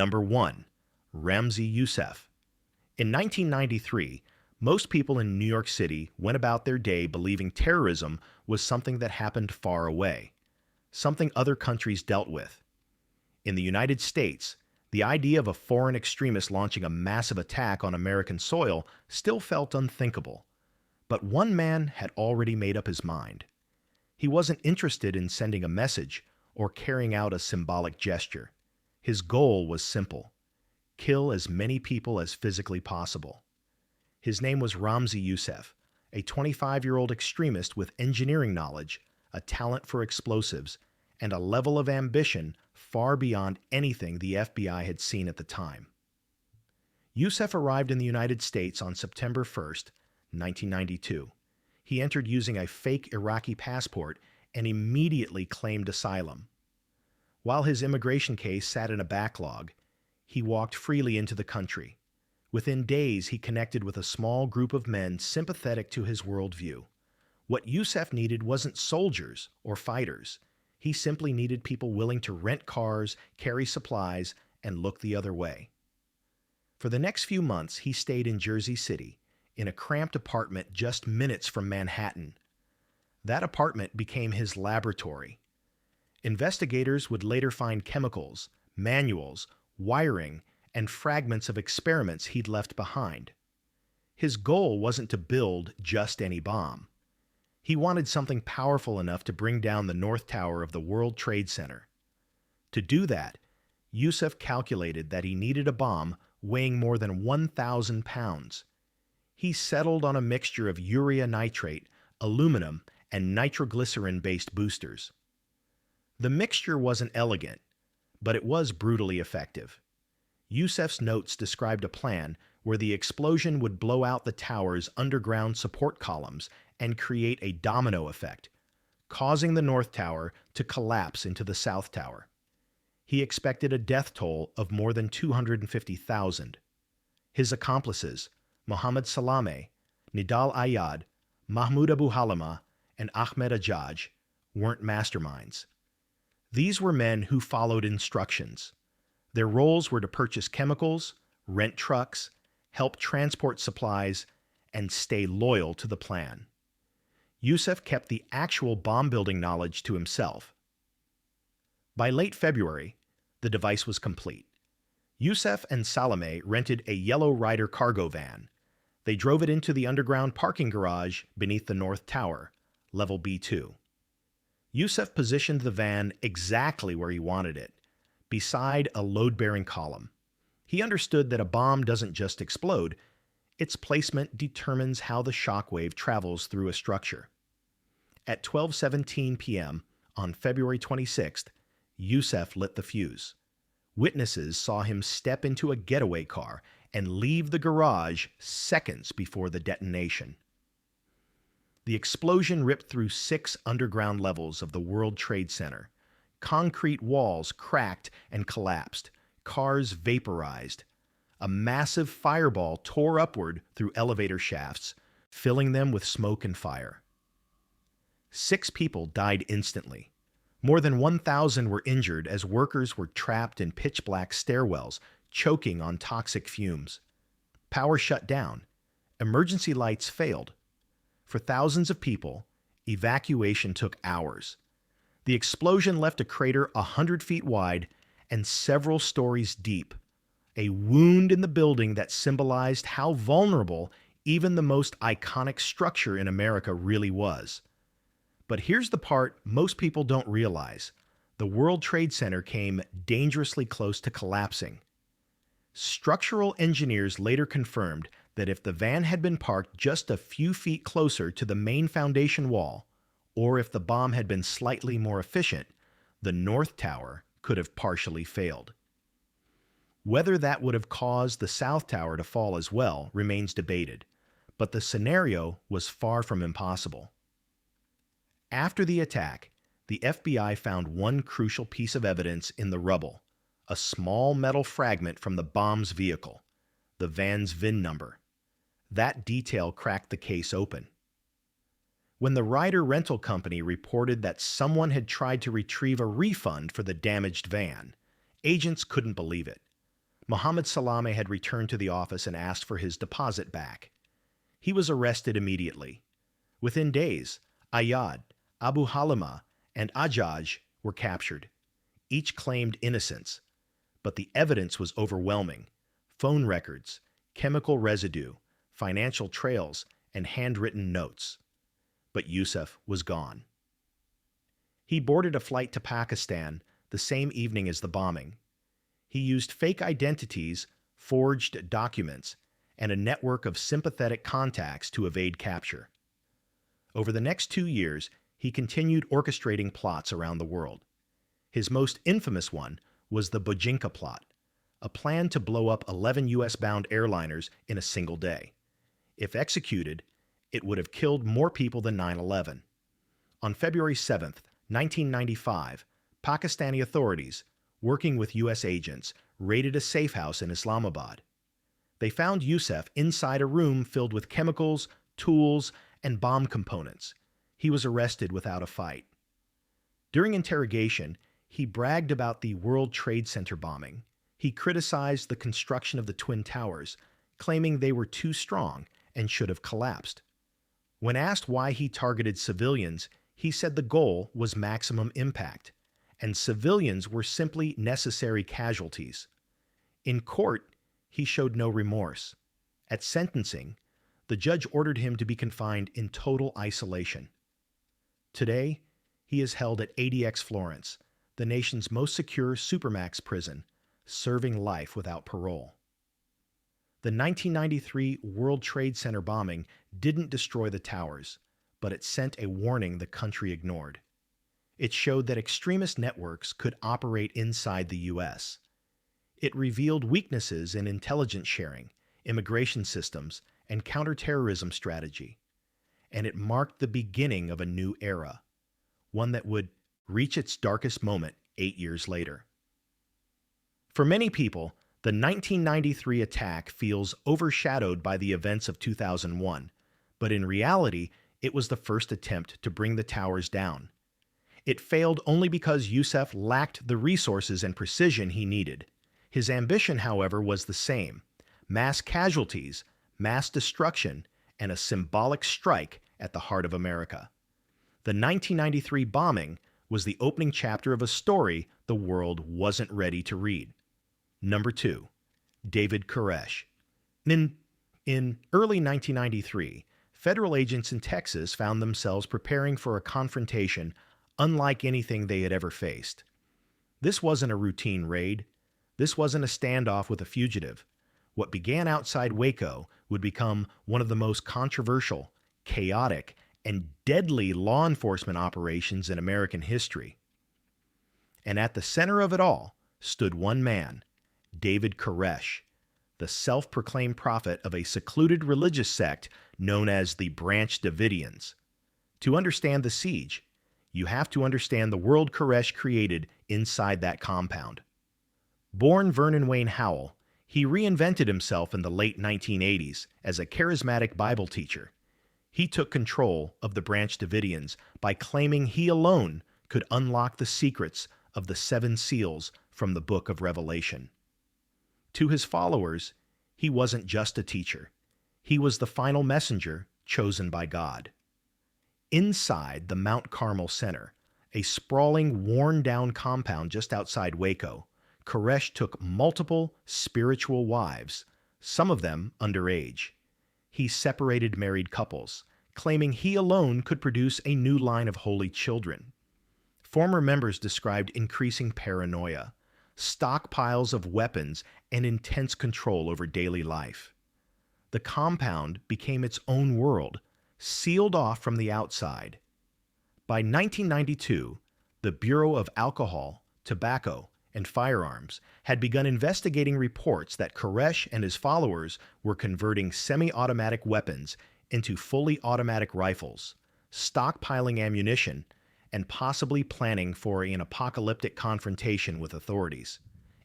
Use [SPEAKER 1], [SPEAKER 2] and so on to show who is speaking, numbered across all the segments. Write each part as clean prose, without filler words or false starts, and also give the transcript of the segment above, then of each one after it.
[SPEAKER 1] Number 1. Ramzi Youssef. In 1993, most people in New York City went about their day believing terrorism was something that happened far away, something other countries dealt with. In the United States, the idea of a foreign extremist launching a massive attack on American soil still felt unthinkable. But one man had already made up his mind. He wasn't interested in sending a message or carrying out a symbolic gesture. His goal was simple: kill as many people as physically possible. His name was Ramzi Youssef, a 25-year-old extremist with engineering knowledge, a talent for explosives, and a level of ambition far beyond anything the FBI had seen at the time. Youssef arrived in the United States on September 1st, 1992. He entered using a fake Iraqi passport and immediately claimed asylum. While his immigration case sat in a backlog, he walked freely into the country. Within days, he connected with a small group of men sympathetic to his worldview. What Youssef needed wasn't soldiers or fighters. He simply needed people willing to rent cars, carry supplies, and look the other way. For the next few months, he stayed in Jersey City, in a cramped apartment just minutes from Manhattan. That apartment became his laboratory. Investigators would later find chemicals, manuals, wiring, and fragments of experiments he'd left behind. His goal wasn't to build just any bomb. He wanted something powerful enough to bring down the North Tower of the World Trade Center. To do that, Youssef calculated that he needed a bomb weighing more than 1,000 pounds. He settled on a mixture of urea nitrate, aluminum, and nitroglycerin-based boosters. The mixture wasn't elegant, but it was brutally effective. Youssef's notes described a plan where the explosion would blow out the tower's underground support columns and create a domino effect, causing the North Tower to collapse into the South Tower. He expected a death toll of more than 250,000. His accomplices, Mohammed Salameh, Nidal Ayad, Mahmoud Abu Halima, and Ahmed Ajaj, weren't masterminds. These were men who followed instructions. Their roles were to purchase chemicals, rent trucks, help transport supplies, and stay loyal to the plan. Youssef kept the actual bomb-building knowledge to himself. By late February, the device was complete. Youssef and Salameh rented a yellow Ryder cargo van. They drove it into the underground parking garage beneath the North Tower, level B2. Youssef positioned the van exactly where he wanted it, beside a load-bearing column. He understood that a bomb doesn't just explode, its placement determines how the shockwave travels through a structure. At 12:17 p.m. on February 26th, Youssef lit the fuse. Witnesses saw him step into a getaway car and leave the garage seconds before the detonation. The explosion ripped through 6 underground levels of the World Trade Center. Concrete walls cracked and collapsed. Cars vaporized. A massive fireball tore upward through elevator shafts, filling them with smoke and fire. 6 people died instantly. More than 1,000 were injured as workers were trapped in pitch-black stairwells, choking on toxic fumes. Power shut down. Emergency lights failed. For thousands of people, evacuation took hours. The explosion left a crater 100 feet wide and several stories deep, a wound in the building that symbolized how vulnerable even the most iconic structure in America really was. But here's the part most people don't realize. The World Trade Center came dangerously close to collapsing. Structural engineers later confirmed that if the van had been parked just a few feet closer to the main foundation wall, or if the bomb had been slightly more efficient, the North Tower could have partially failed. Whether that would have caused the South Tower to fall as well remains debated, but the scenario was far from impossible. After the attack, the FBI found one crucial piece of evidence in the rubble, a small metal fragment from the bomb's vehicle, the van's VIN number. That detail cracked the case open. When the Ryder rental company reported that someone had tried to retrieve a refund for the damaged van, agents couldn't believe it. Mohammed Salame had returned to the office and asked for his deposit back. He was arrested immediately. Within days, Ayad, Abu Halima, and Ajaj were captured. Each claimed innocence, but the evidence was overwhelming. Phone records, chemical residue, financial trails, and handwritten notes. But Yusuf was gone. He boarded a flight to Pakistan the same evening as the bombing. He used fake identities, forged documents, and a network of sympathetic contacts to evade capture. Over the next 2 years, he continued orchestrating plots around the world. His most infamous one was the Bojinka plot, a plan to blow up 11 U.S.-bound airliners in a single day. If executed, it would have killed more people than 9/11. On February 7, 1995, Pakistani authorities, working with U.S. agents, raided a safe house in Islamabad. They found Yusuf inside a room filled with chemicals, tools, and bomb components. He was arrested without a fight. During interrogation, he bragged about the World Trade Center bombing. He criticized the construction of the Twin Towers, claiming they were too strong and should have collapsed. When asked why he targeted civilians, he said the goal was maximum impact, and civilians were simply necessary casualties. In court, he showed no remorse. At sentencing, the judge ordered him to be confined in total isolation. Today, he is held at ADX Florence, the nation's most secure supermax prison, serving life without parole. The 1993 World Trade Center bombing didn't destroy the towers, but it sent a warning the country ignored. It showed that extremist networks could operate inside the U.S. It revealed weaknesses in intelligence sharing, immigration systems, and counterterrorism strategy. And it marked the beginning of a new era, one that would reach its darkest moment 8 years later. For many people, the 1993 attack feels overshadowed by the events of 2001, but in reality, it was the first attempt to bring the towers down. It failed only because Yusuf lacked the resources and precision he needed. His ambition, however, was the same: mass casualties, mass destruction, and a symbolic strike at the heart of America. The 1993 bombing was the opening chapter of a story the world wasn't ready to read. Number 2, David Koresh. In early 1993, federal agents in Texas found themselves preparing for a confrontation unlike anything they had ever faced. This wasn't a routine raid. This wasn't a standoff with a fugitive. What began outside Waco would become one of the most controversial, chaotic, and deadly law enforcement operations in American history. And at the center of it all stood one man, David Koresh, the self-proclaimed prophet of a secluded religious sect known as the Branch Davidians. To understand the siege, you have to understand the world Koresh created inside that compound. Born Vernon Wayne Howell, he reinvented himself in the late 1980s as a charismatic Bible teacher. He took control of the Branch Davidians by claiming he alone could unlock the secrets of the 7 seals from the book of Revelation. To his followers, he wasn't just a teacher. He was the final messenger chosen by God. Inside the Mount Carmel Center, a sprawling, worn-down compound just outside Waco, Koresh took multiple spiritual wives, some of them underage. He separated married couples, claiming he alone could produce a new line of holy children. Former members described increasing paranoia, stockpiles of weapons, and intense control over daily life. The compound became its own world, sealed off from the outside. By 1992, the Bureau of Alcohol, Tobacco, and Firearms had begun investigating reports that Koresh and his followers were converting semi-automatic weapons into fully automatic rifles, stockpiling ammunition, and possibly planning for an apocalyptic confrontation with authorities.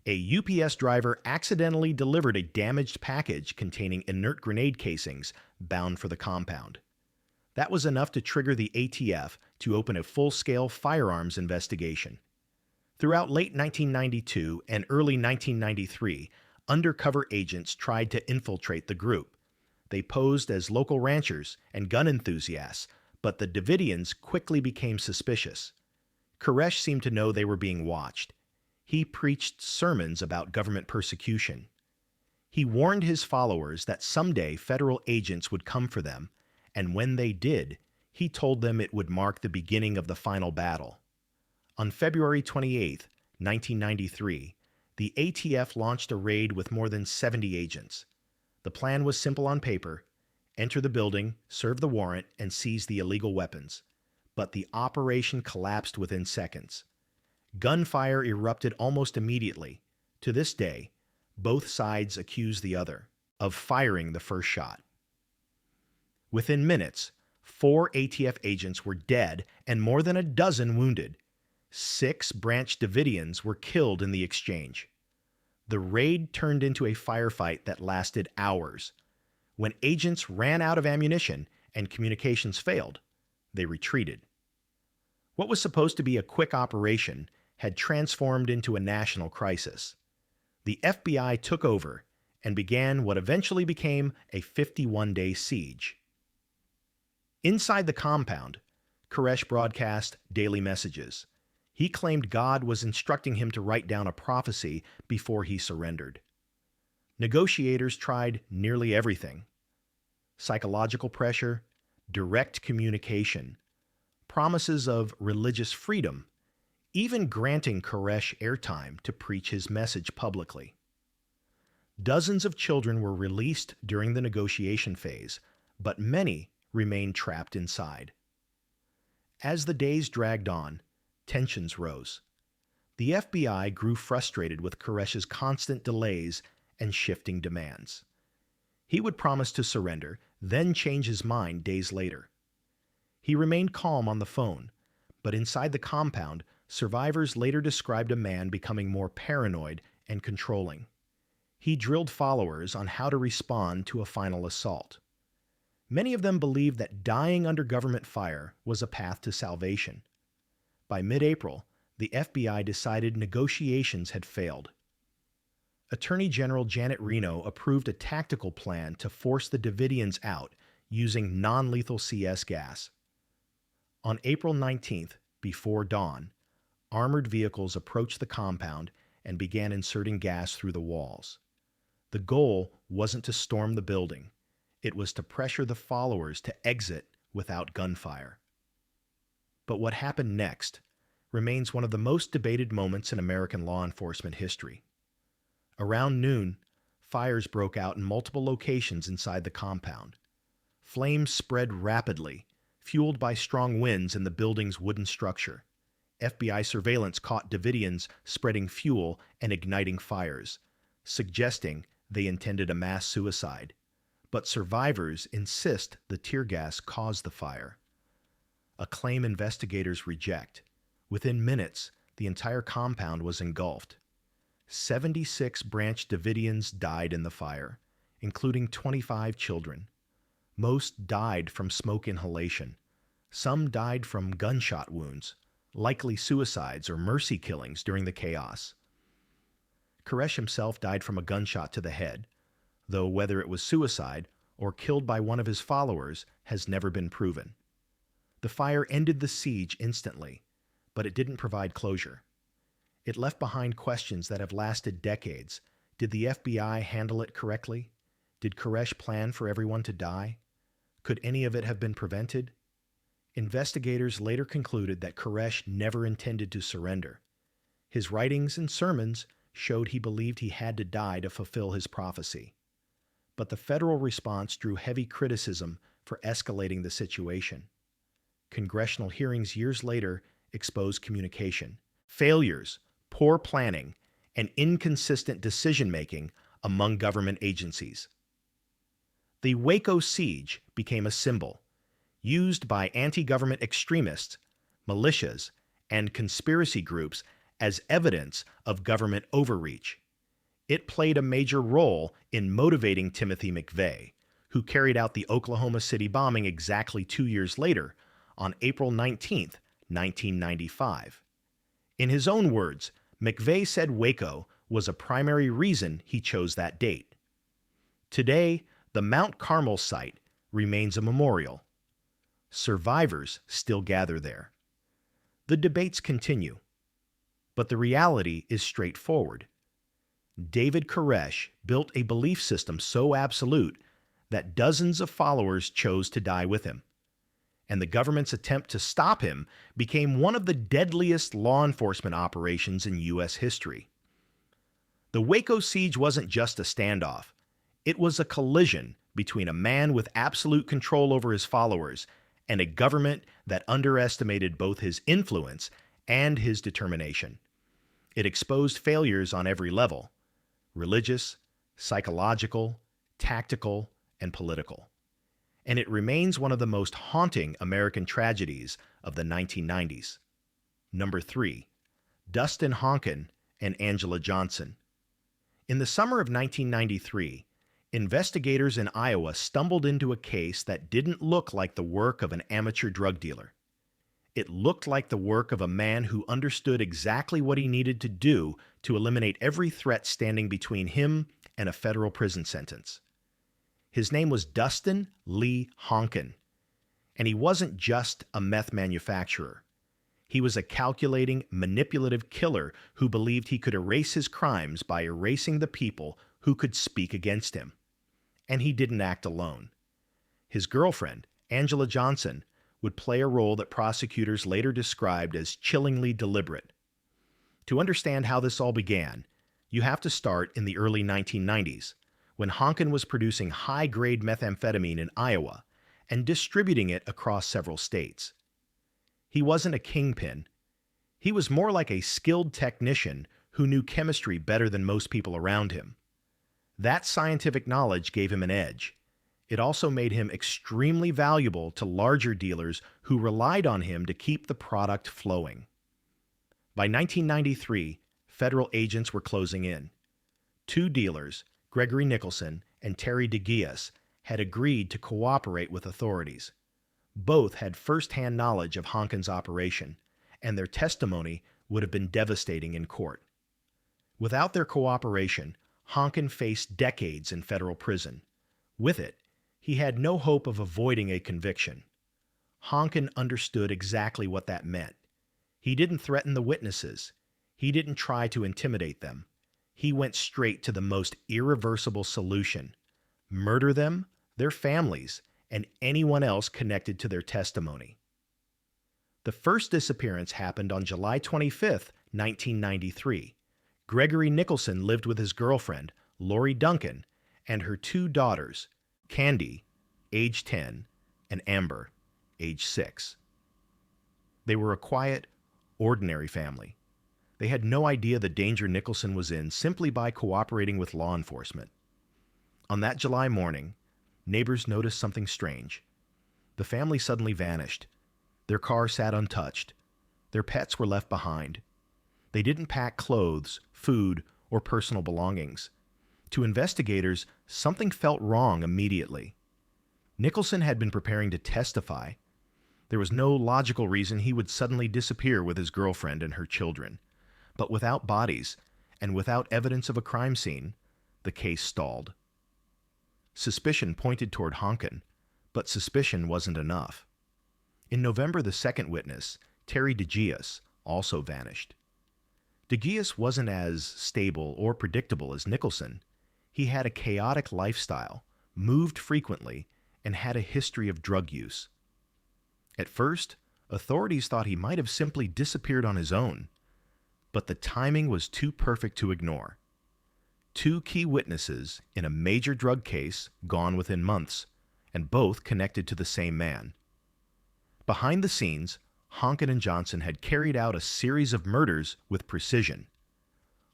[SPEAKER 1] A UPS driver accidentally delivered a damaged package containing inert grenade casings bound for the compound. That was enough to trigger the ATF to open a full-scale firearms investigation. Throughout late 1992 and early 1993, undercover agents tried to infiltrate the group. They posed as local ranchers and gun enthusiasts, but the Davidians quickly became suspicious. Koresh seemed to know they were being watched. He preached sermons about government persecution. He warned his followers that someday federal agents would come for them, and when they did, he told them it would mark the beginning of the final battle. On February 28, 1993, the ATF launched a raid with more than 70 agents. The plan was simple on paper: enter the building, serve the warrant, and seize the illegal weapons. But the operation collapsed within seconds. Gunfire erupted almost immediately. To this day, both sides accuse the other of firing the first shot. Within minutes, 4 ATF agents were dead and more than a dozen wounded. 6 Branch Davidians were killed in the exchange. The raid turned into a firefight that lasted hours. When agents ran out of ammunition and communications failed, they retreated. What was supposed to be a quick operation had transformed into a national crisis. The FBI took over and began what eventually became a 51-day siege. Inside the compound, Koresh broadcast daily messages. He claimed God was instructing him to write down a prophecy before he surrendered. Negotiators tried nearly everything: psychological pressure, direct communication, promises of religious freedom, even granting Koresh airtime to preach his message publicly. Dozens of children were released during the negotiation phase, but many remained trapped inside. As the days dragged on, tensions rose. The FBI grew frustrated with Koresh's constant delays and shifting demands. He would promise to surrender, then change his mind days later. He remained calm on the phone, but inside the compound, survivors later described a man becoming more paranoid and controlling. He drilled followers on how to respond to a final assault. Many of them believed that dying under government fire was a path to salvation. By mid-April, the FBI decided negotiations had failed. Attorney General Janet Reno approved a tactical plan to force the Davidians out using non-lethal CS gas. On April 19th, before dawn, armored vehicles approached the compound and began inserting gas through the walls. The goal wasn't to storm the building. It was to pressure the followers to exit without gunfire. But what happened next remains one of the most debated moments in American law enforcement history. Around noon, fires broke out in multiple locations inside the compound. Flames spread rapidly, fueled by strong winds in the building's wooden structure. FBI surveillance caught Davidians spreading fuel and igniting fires, suggesting they intended a mass suicide. But survivors insist the tear gas caused the fire, a claim investigators reject. Within minutes, the entire compound was engulfed. 76 Branch Davidians died in the fire, including 25 children. Most died from smoke inhalation. Some died from gunshot wounds, likely suicides or mercy killings during the chaos. Koresh himself died from a gunshot to the head, though whether it was suicide or killed by one of his followers has never been proven. The fire ended the siege instantly, but it didn't provide closure. It left behind questions that have lasted decades. Did the FBI handle it correctly? Did Koresh plan for everyone to die? Could any of it have been prevented? Investigators later concluded that Koresh never intended to surrender. His writings and sermons showed he believed he had to die to fulfill his prophecy. But the federal response drew heavy criticism for escalating the situation. Congressional hearings years later exposed communication, failures, poor planning, and inconsistent decision-making among government agencies. The Waco siege became a symbol, used by anti-government extremists, militias, and conspiracy groups as evidence of government overreach. It played a major role in motivating Timothy McVeigh, who carried out the Oklahoma City bombing exactly 2 years later, on April 19, 1995. In his own words, McVeigh said Waco was a primary reason he chose that date. Today, the Mount Carmel site remains a memorial. Survivors still gather there. The debates continue, but the reality is straightforward. David Koresh built a belief system so absolute that dozens of followers chose to die with him, and the government's attempt to stop him became one of the deadliest law enforcement operations in U.S. history. The Waco siege wasn't just a standoff. It was a collision between a man with absolute control over his followers and a government that underestimated both his influence and his determination. It exposed failures on every level: religious, psychological, tactical, and political. And it remains one of the most haunting American tragedies of the 1990s. Number 3. Dustin Honken and Angela Johnson. In the summer of 1993, investigators in Iowa stumbled into a case that didn't look like the work of an amateur drug dealer. It looked like the work of a man who understood exactly what he needed to do to eliminate every threat standing between him and a federal prison sentence. His name was Dustin Lee Honken, and he wasn't just a meth manufacturer. He was a calculating, manipulative killer who believed he could erase his crimes by erasing the people who could speak against him. And he didn't act alone. His girlfriend, Angela Johnson, would play a role that prosecutors later described as chillingly deliberate. To understand how this all began, you have to start in the early 1990s, when Honken was producing high-grade methamphetamine in Iowa and distributing it across several states. He wasn't a kingpin. He was more like a skilled technician who knew chemistry better than most people around him. That scientific knowledge gave him an edge. It also made him extremely valuable to larger dealers who relied on him to keep the product flowing. By 1993, federal agents were closing in. Two dealers, Gregory Nicholson and Terry DeGias, had agreed to cooperate with authorities. Both had first-hand knowledge of Honken's operation, and their testimony would have been devastating in court. Without their cooperation, Honken faced decades in federal prison. With it, he had no hope of avoiding a conviction. Honken understood exactly what that meant. He didn't threaten the witnesses. He didn't try to intimidate them. He went straight to the most irreversible solution: murder them, their families, and anyone else connected to their testimony. The first disappearance happened on July 25, 1993. Gregory Nicholson lived with his girlfriend, Lori Duncan, and her two daughters, Candy, age 10, and Amber, age 6. They were a quiet, ordinary family. They had no idea the danger Nicholson was in simply by cooperating with law enforcement. On that July morning, neighbors noticed something strange. The family suddenly vanished. Their car sat untouched. Their pets were left behind. They didn't pack clothes, food, or personal belongings. To investigators, something felt wrong immediately. Nicholson had been preparing to testify. There was no logical reason he would suddenly disappear with his girlfriend and her children. But without bodies, and without evidence of a crime scene, the case stalled. Suspicion pointed toward Honken, but suspicion wasn't enough. In November, the second witness, Terry DeGias, also vanished. DeGias wasn't as stable or predictable as Nicholson. He had a chaotic lifestyle, moved frequently, and had a history of drug use. At first, authorities thought he might have simply disappeared on his own, but the timing was too perfect to ignore. Two key witnesses in a major drug case gone within months, and both connected to the same man. Behind the scenes, Honken and Johnson had carried out a series of murders with precision.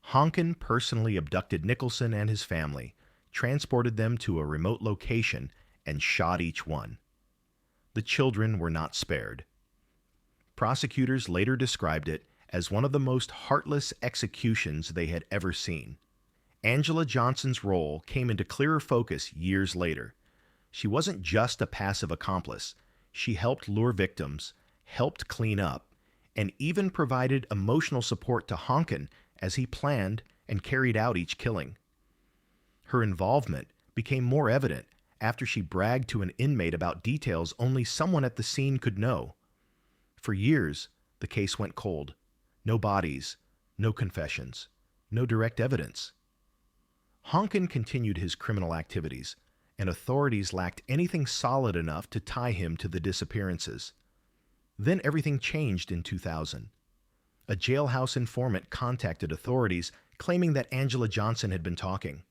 [SPEAKER 1] Honken personally abducted Nicholson and his family, transported them to a remote location, and shot each one. The children were not spared. Prosecutors later described it as one of the most heartless executions they had ever seen. Angela Johnson's role came into clearer focus years later. She wasn't just a passive accomplice. She helped lure victims, helped clean up, and even provided emotional support to Honken as he planned and carried out each killing. Her involvement became more evident after she bragged to an inmate about details only someone at the scene could know. For years, the case went cold. No bodies, no confessions, no direct evidence. Honkin continued his criminal activities, and authorities lacked anything solid enough to tie him to the disappearances. Then everything changed in 2000. A jailhouse informant contacted authorities claiming that Angela Johnson had been talking.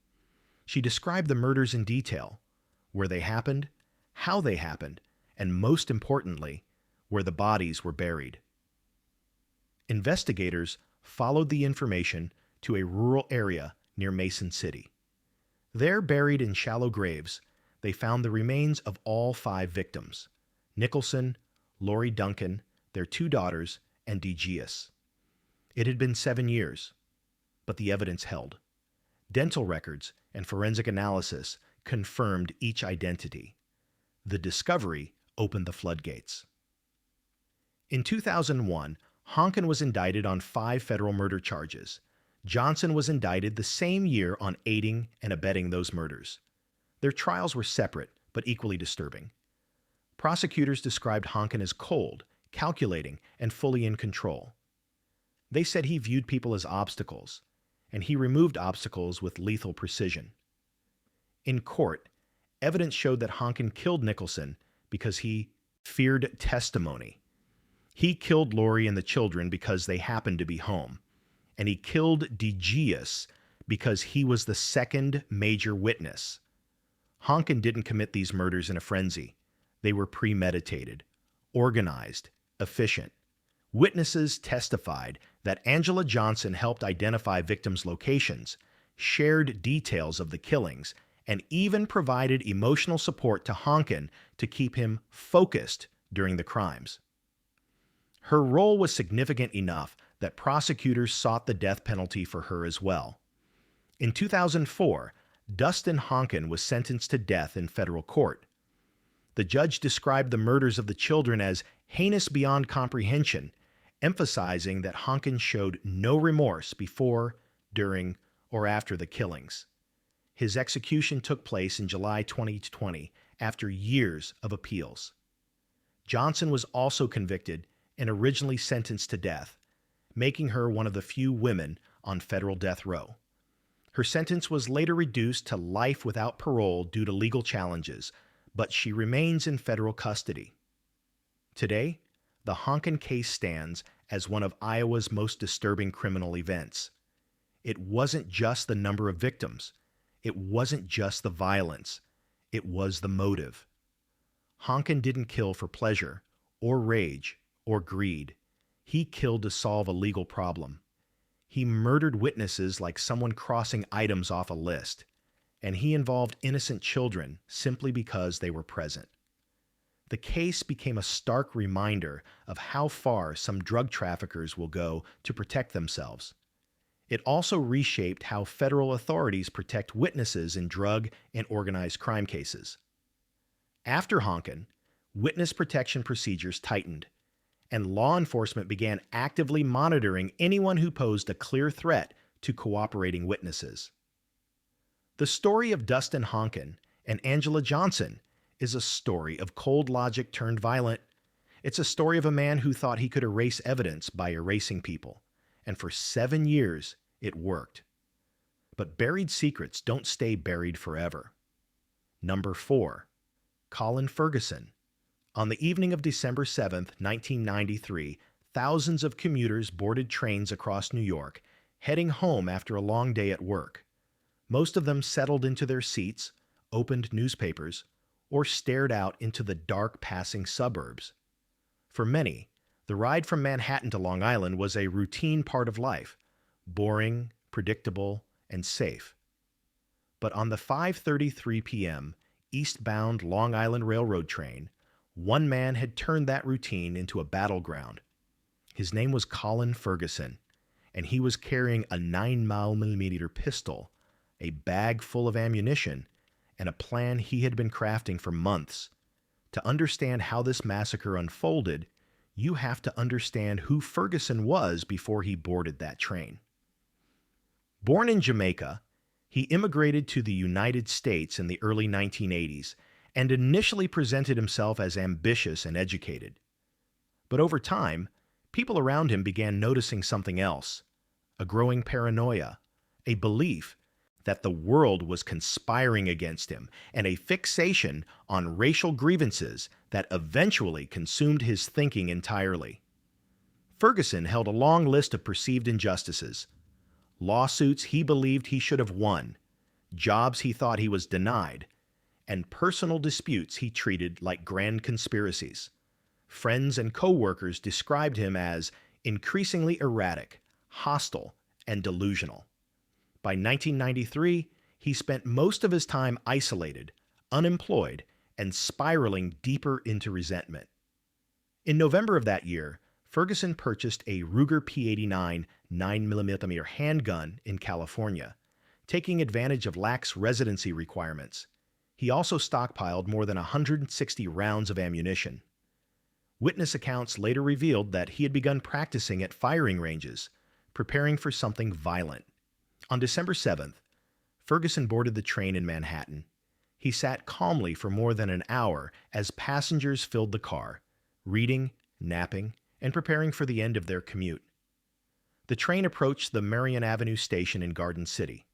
[SPEAKER 1] She described the murders in detail, where they happened, how they happened, and most importantly, where the bodies were buried. Investigators followed the information to a rural area near Mason City. There, buried in shallow graves, they found the remains of all 5 victims: Nicholson, Lori Duncan, their 2 daughters, and DeGius. It had been 7 years, but the evidence held. Dental records and forensic analysis confirmed each identity. The discovery opened the floodgates. In 2001, Honkin was indicted on 5 federal murder charges. Johnson was indicted the same year on aiding and abetting those murders. Their trials were separate, but equally disturbing. Prosecutors described Honkin as cold, calculating, and fully in control. They said he viewed people as obstacles, and he removed obstacles with lethal precision. In court, evidence showed that Honkin killed Nicholson because he feared testimony. He killed Lori and the children because they happened to be home, and he killed DeGius because he was the second major witness. Honkin didn't commit these murders in a frenzy. They were premeditated, organized, efficient. Witnesses testified that Angela Johnson helped identify victims' locations, shared details of the killings, and even provided emotional support to Honkin to keep him focused during the crimes. Her role was significant enough that prosecutors sought the death penalty for her as well. In 2004, Dustin Honkin was sentenced to death in federal court. The judge described the murders of the children as heinous beyond comprehension, emphasizing that Honkin showed no remorse before, during, or after the killings. His execution took place in July 2020 after years of appeals. Johnson was also convicted and originally sentenced to death, making her one of the few women on federal death row. Her sentence was later reduced to life without parole due to legal challenges, but she remains in federal custody. Today, the Honkin case stands as one of Iowa's most disturbing criminal events. It wasn't just the number of victims. It wasn't just the violence. It was the motive. Honkin didn't kill for pleasure, or rage, or greed. He killed to solve a legal problem. He murdered witnesses like someone crossing items off a list, and he involved innocent children simply because they were present. The case became a stark reminder of how far some drug traffickers will go to protect themselves. It also reshaped how federal authorities protect witnesses in drug and organized crime cases. After Honkin, witness protection procedures tightened, and law enforcement began actively monitoring anyone who posed a clear threat to cooperating witnesses. The story of Dustin Honkin and Angela Johnson is a story of cold logic turned violent. It's a story of a man who thought he could erase evidence by erasing people, and for 7 years it worked. But buried secrets don't stay buried forever. Number 4. Colin Ferguson. On the evening of December 7, 1993, thousands of commuters boarded trains across New York, heading home after a long day at work. Most of them settled into their seats, opened newspapers, or stared out into the dark passing suburbs. For many, the ride from Manhattan to Long Island was a routine part of life, boring, predictable, and safe. But on the 5:33 p.m. eastbound Long Island Railroad train, one man had turned that routine into a battleground. His name was Colin Ferguson, and he was carrying a 9mm pistol, a bag full of ammunition, and a plan he had been crafting for months. To understand how this massacre unfolded, you have to understand who Ferguson was before he boarded that train. Born in Jamaica, he immigrated to the United States in the early 1980s and initially presented himself as ambitious and educated. But over time, people around him began noticing something else: a growing paranoia, a belief that the world was conspiring against him, and a fixation on racial grievances that eventually consumed his thinking entirely. Ferguson held a long list of perceived injustices: lawsuits he believed he should have won, jobs he thought he was denied, and personal disputes he treated like grand conspiracies. Friends and co-workers described him as increasingly erratic, hostile, and delusional. By 1993, he spent most of his time isolated, unemployed, and spiraling deeper into resentment. In November of that year, Ferguson purchased a Ruger P89 9mm handgun in California, taking advantage of lax residency requirements. He also stockpiled more than 160 rounds of ammunition. Witness accounts later revealed that he had begun practicing at firing ranges, preparing for something violent. On December 7th, Ferguson boarded the train in Manhattan. He sat calmly for more than an hour as passengers filled the car, reading, napping, and preparing for the end of their commute. The train approached the Marion Avenue station in Garden City.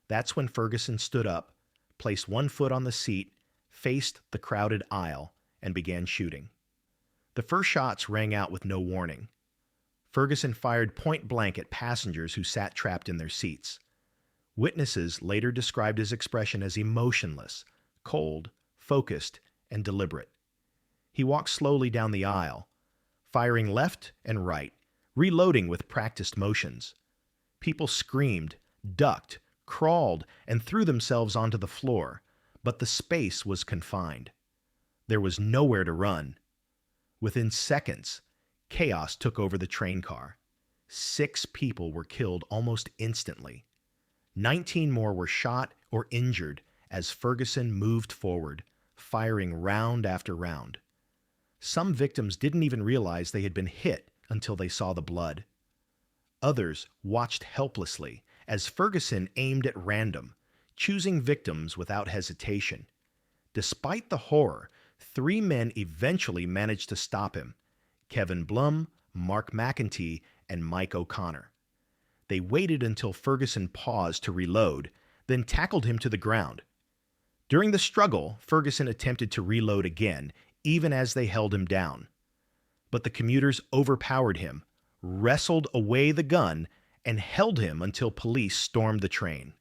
[SPEAKER 1] That's when Ferguson stood up, placed one foot on the seat, faced the crowded aisle, and began shooting. The first shots rang out with no warning. Ferguson fired point blank at passengers who sat trapped in their seats. Witnesses later described his expression as emotionless, cold, focused, and deliberate. He walked slowly down the aisle, firing left and right, reloading with practiced motions. People screamed, ducked, crawled, and threw themselves onto the floor, but the space was confined. There was nowhere to run. Within seconds, chaos took over the train car. 6 people were killed almost instantly. 19 more were shot or injured as Ferguson moved forward, firing round after round. Some victims didn't even realize they had been hit until they saw the blood. Others watched helplessly as Ferguson aimed at random, choosing victims without hesitation. Despite the horror, 3 men eventually managed to stop him: Kevin Blum, Mark McEntee, and Mike O'Connor. They waited until Ferguson paused to reload, then tackled him to the ground. During the struggle, Ferguson attempted to reload again, even as they held him down. But the commuters overpowered him, wrestled away the gun, and held him until police stormed the train.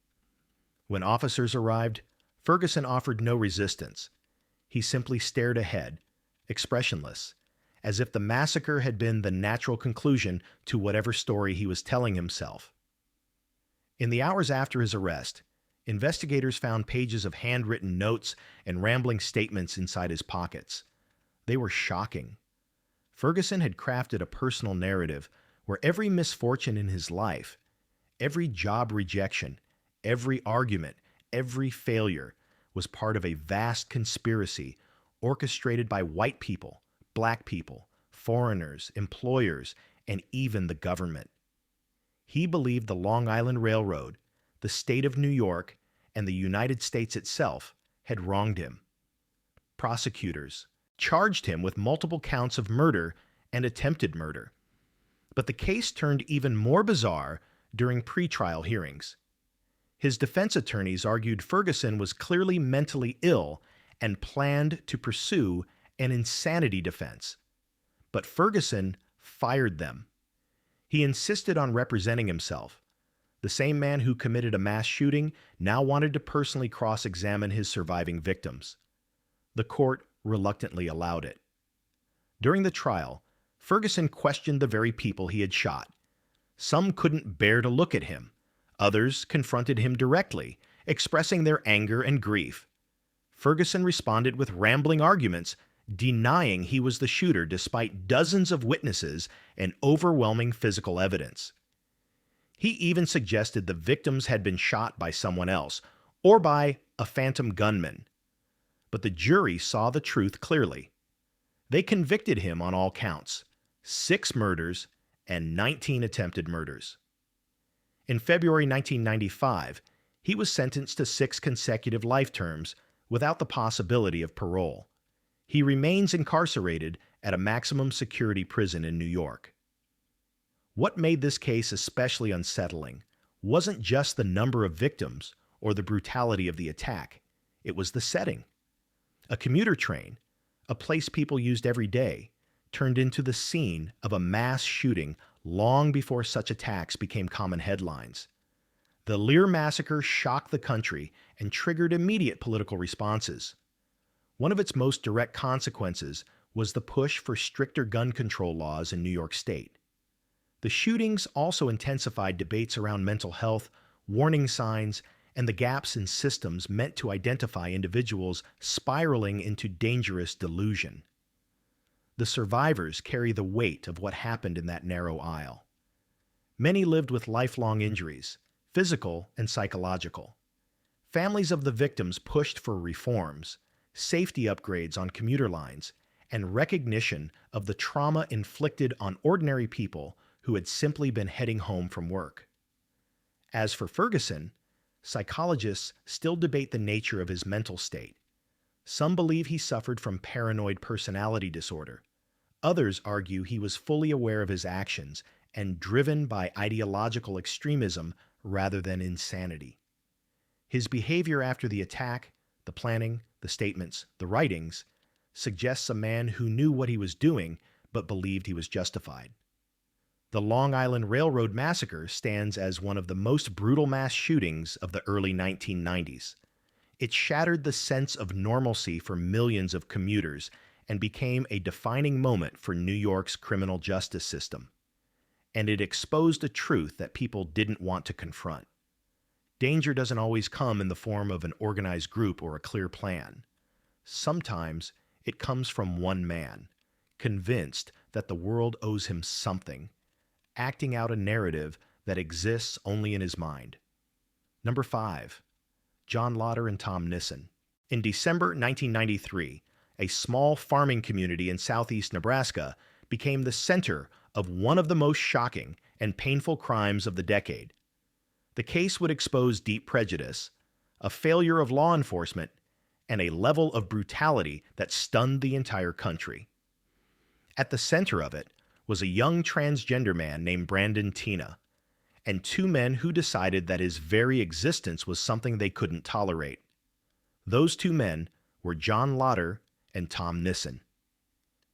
[SPEAKER 1] When officers arrived, Ferguson offered no resistance. He simply stared ahead, expressionless, as if the massacre had been the natural conclusion to whatever story he was telling himself. In the hours after his arrest, investigators found pages of handwritten notes and rambling statements inside his pockets. They were shocking. Ferguson had crafted a personal narrative where every misfortune in his life, every job rejection, every argument, every failure was part of a vast conspiracy orchestrated by white people, black people, foreigners, employers, and even the government. He believed the Long Island Railroad, the state of New York, and the United States itself had wronged him. Prosecutors charged him with multiple counts of murder and attempted murder. But the case turned even more bizarre during pretrial hearings. His defense attorneys argued Ferguson was clearly mentally ill and planned to pursue an insanity defense. But Ferguson fired them. He insisted on representing himself. The same man who committed a mass shooting now wanted to personally cross-examine his surviving victims. The court reluctantly allowed it. During the trial, Ferguson questioned the very people he had shot. Some couldn't bear to look at him. Others confronted him directly, expressing their anger and grief. Ferguson responded with rambling arguments, denying he was the shooter despite dozens of witnesses and overwhelming physical evidence. He even suggested the victims had been shot by someone else, or by a phantom gunman. But the jury saw the truth clearly. They convicted him on all counts: 6 murders and 19 attempted murders. In February 1995, he was sentenced to 6 consecutive life terms without the possibility of parole. He remains incarcerated at a maximum security prison in New York. What made this case especially unsettling wasn't just the number of victims or the brutality of the attack, it was the setting. A commuter train, a place people used every day, turned into the scene of a mass shooting long before such attacks became common headlines. The Lear massacre shocked the country and triggered immediate political responses. One of its most direct consequences was the push for stricter gun control laws in New York State. The shootings also intensified debates around mental health, warning signs, and the gaps in systems meant to identify individuals spiraling into dangerous delusion. The survivors carry the weight of what happened in that narrow aisle. Many lived with lifelong injuries, physical and psychological. Families of the victims pushed for reforms, safety upgrades on commuter lines, and recognition of the trauma inflicted on ordinary people who had simply been heading home from work. As for Ferguson, psychologists still debate the nature of his mental state. Some believe he suffered from paranoid personality disorder. Others argue he was fully aware of his actions and driven by ideological extremism rather than insanity. His behavior after the attack, the planning, the statements, the writings, suggests a man who knew what he was doing but believed he was justified. The Long Island Railroad Massacre stands as one of the most brutal mass shootings of the early 1990s. It shattered the sense of normalcy for millions of commuters and became a defining moment for New York's criminal justice system. And it exposed a truth that people didn't want to confront. Danger doesn't always come in the form of an organized group or a clear plan. Sometimes it comes from one man, convinced that the world owes him something, acting out a narrative that exists only in his mind. Number 5. John Lotter and Tom Nissen. In December 1993, a small farming community in southeast Nebraska became the center of one of the most shocking and painful crimes of the decade. The case would expose deep prejudice, a failure of law enforcement, and a level of brutality that stunned the entire country. At the center of it was a young transgender man named Brandon Teena, and 2 men who decided that his very existence was something they couldn't tolerate. Those 2 men were John Lotter and Tom Nissen.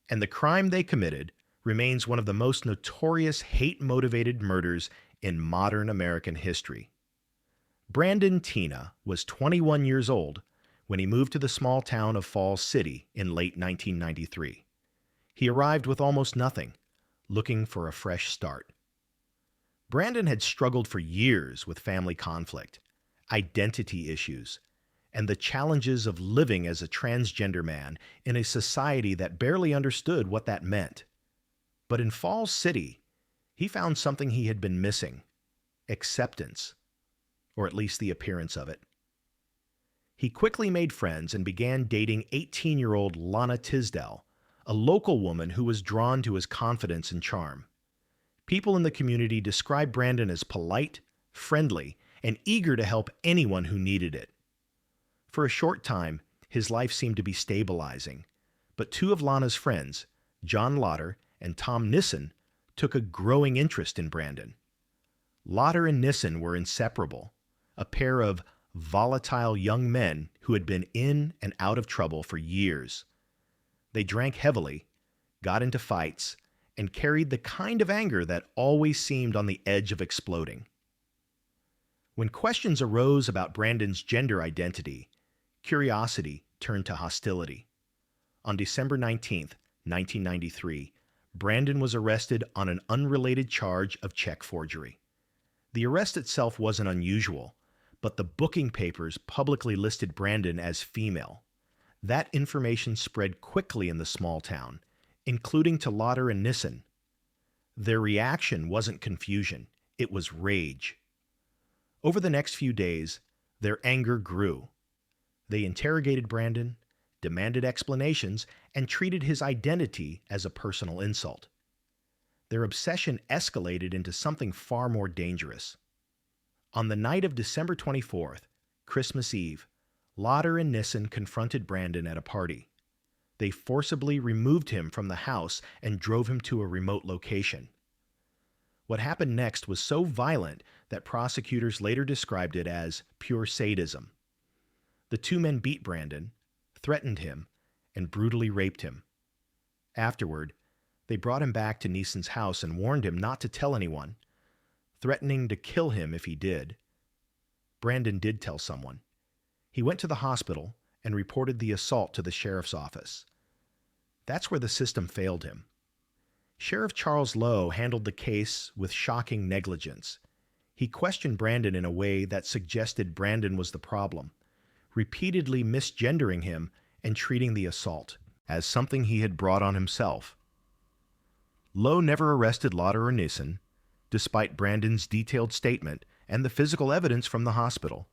[SPEAKER 1] And the crime they committed remains one of the most notorious hate-motivated murders in modern American history. Brandon Teena was 21 years old when he moved to the small town of Falls City in late 1993. He arrived with almost nothing, looking for a fresh start. Brandon had struggled for years with family conflict, identity issues, and the challenges of living as a transgender man in a society that barely understood what that meant. But in Falls City, he found something he had been missing: acceptance, or at least the appearance of it. He quickly made friends and began dating 18-year-old Lana Tisdale, a local woman who was drawn to his confidence and charm. People in the community described Brandon as polite, friendly, and eager to help anyone who needed it. For a short time, his life seemed to be stabilizing, but 2 of Lana's friends, John Lotter and Tom Nissen, took a growing interest in Brandon. Lotter and Nissen were inseparable, a pair of volatile young men who had been in and out of trouble for years. They drank heavily, got into fights, and carried the kind of anger that always seemed on the edge of exploding. When questions arose about Brandon's gender identity, curiosity turned to hostility. On December 19, 1993, Brandon was arrested on an unrelated charge of check forgery. The arrest itself wasn't unusual, but the booking papers publicly listed Brandon as female. That information spread quickly in the small town, including to Lotter and Nissen. Their reaction wasn't confusion, it was rage. Over the next few days, their anger grew. They interrogated Brandon, demanded explanations, and treated his identity as a personal insult. Their obsession escalated into something far more dangerous. On the night of December 24th, Christmas Eve, Lauder and Nissen confronted Brandon at a party. They forcibly removed him from the house and drove him to a remote location. What happened next was so violent that prosecutors later described it as pure sadism. The two men beat Brandon, threatened him, and brutally raped him. Afterward, they brought him back to Nissen's house and warned him not to tell anyone, threatening to kill him if he did. Brandon did tell someone. He went to the hospital and reported the assault to the sheriff's office. That's where the system failed him. Sheriff Charles Lowe handled the case with shocking negligence. He questioned Brandon in a way that suggested Brandon was the problem, repeatedly misgendering him and treating the assault as something he had brought on himself. Lowe never arrested Lauder or Nissen, despite Brandon's detailed statement and the physical evidence from the hospital.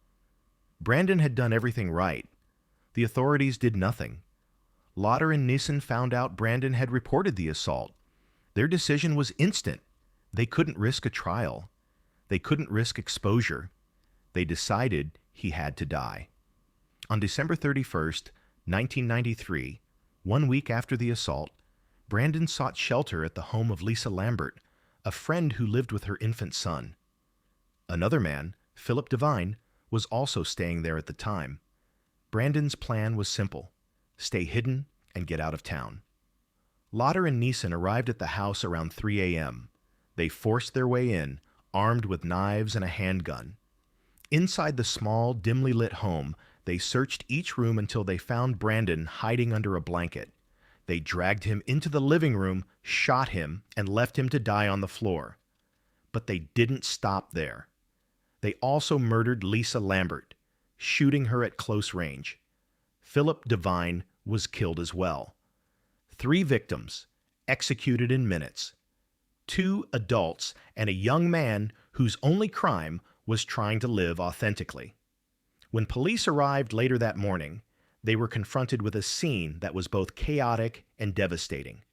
[SPEAKER 1] Brandon had done everything right. The authorities did nothing. Lauder and Nissen found out Brandon had reported the assault. Their decision was instant. They couldn't risk a trial. They couldn't risk exposure. They decided he had to die. On December 31st, 1993, 1 week after the assault, Brandon sought shelter at the home of Lisa Lambert, a friend who lived with her infant son. Another man, Philip Devine, was also staying there at the time. Brandon's plan was simple: stay hidden and get out of town. Lauder and Nissen arrived at the house around 3 a.m. They forced their way in, armed with knives and a handgun. Inside the small, dimly lit home, they searched each room until they found Brandon hiding under a blanket. They dragged him into the living room, shot him, and left him to die on the floor. But they didn't stop there. They also murdered Lisa Lambert, shooting her at close range. Philip Devine was killed as well. 3 victims, executed in minutes. 2 adults and a young man whose only crime was trying to live authentically. When police arrived later that morning, they were confronted with a scene that was both chaotic and devastating.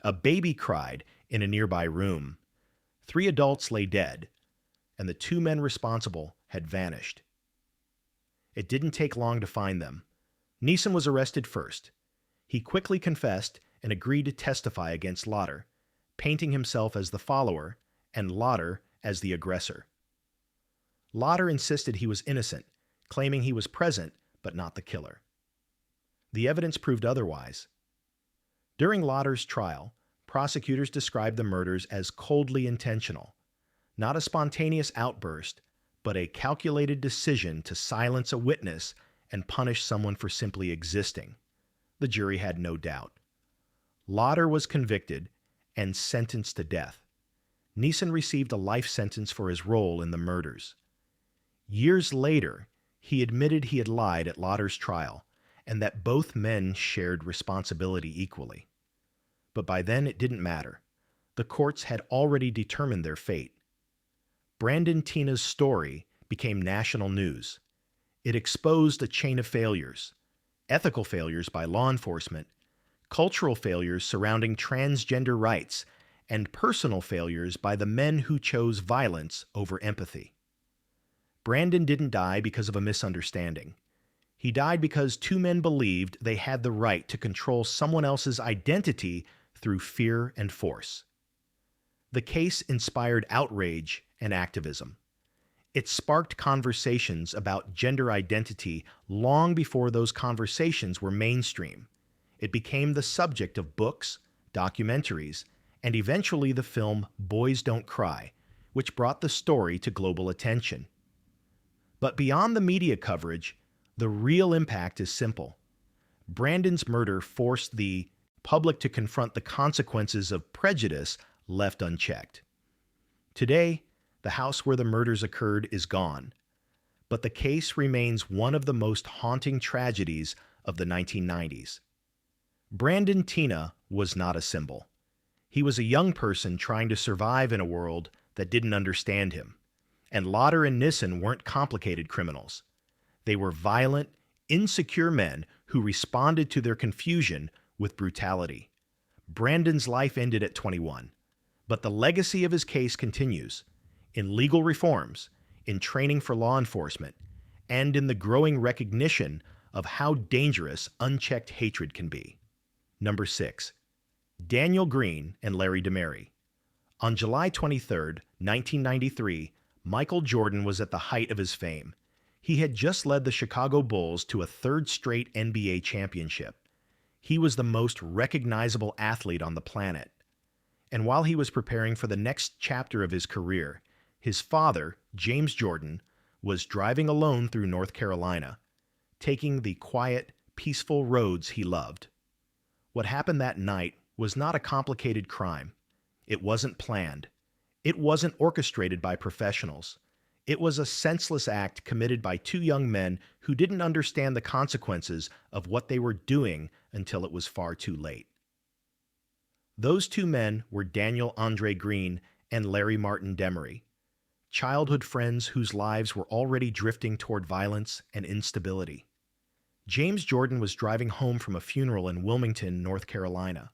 [SPEAKER 1] A baby cried in a nearby room. 3 adults lay dead, and the 2 men responsible had vanished. It didn't take long to find them. Nissen was arrested first. He quickly confessed and agreed to testify against Lauder, painting himself as the follower and Lauder as the aggressor. Lauder insisted he was innocent, claiming he was present but not the killer. The evidence proved otherwise. During Lauder's trial, prosecutors described the murders as coldly intentional, not a spontaneous outburst, but a calculated decision to silence a witness and punish someone for simply existing. The jury had no doubt. Lauder was convicted and sentenced to death. Nissen received a life sentence for his role in the murders. Years later, he admitted he had lied at Lauder's trial and that both men shared responsibility equally. But by then it didn't matter. The courts had already determined their fate. Brandon Tina's story became national news. It exposed a chain of failures: ethical failures by law enforcement, cultural failures surrounding transgender rights, and personal failures by the men who chose violence over empathy. Brandon didn't die because of a misunderstanding. He died because 2 men believed they had the right to control someone else's identity through fear and force. The case inspired outrage and activism. It sparked conversations about gender identity long before those conversations were mainstream. It became the subject of books, documentaries, and eventually the film Boys Don't Cry, which brought the story to global attention. But beyond the media coverage, the real impact is simple. Brandon's murder forced the public to confront the consequences of prejudice left unchecked. Today, the house where the murders occurred is gone, but the case remains one of the most haunting tragedies of the 1990s. Brandon Tina was not a symbol. He was a young person trying to survive in a world that didn't understand him. And Lauder and Nissen weren't complicated criminals. They were violent, insecure men who responded to their confusion with brutality. Brandon's life ended at 21, but the legacy of his case continues in legal reforms, in training for law enforcement, and in the growing recognition of how dangerous unchecked hatred can be. Number 6. Daniel Green and Larry DeMary. On July 23, 1993, Michael Jordan was at the height of his fame. He had just led the Chicago Bulls to a third straight NBA championship. He was the most recognizable athlete on the planet. And while he was preparing for the next chapter of his career, his father, James Jordan, was driving alone through North Carolina, taking the quiet, peaceful roads he loved. What happened that night was not a complicated crime. It wasn't planned. It wasn't orchestrated by professionals. It was a senseless act committed by two young men who didn't understand the consequences of what they were doing until it was far too late. Those two men were Daniel Andre Green and Larry Martin Demery, childhood friends whose lives were already drifting toward violence and instability. James Jordan was driving home from a funeral in Wilmington, North Carolina.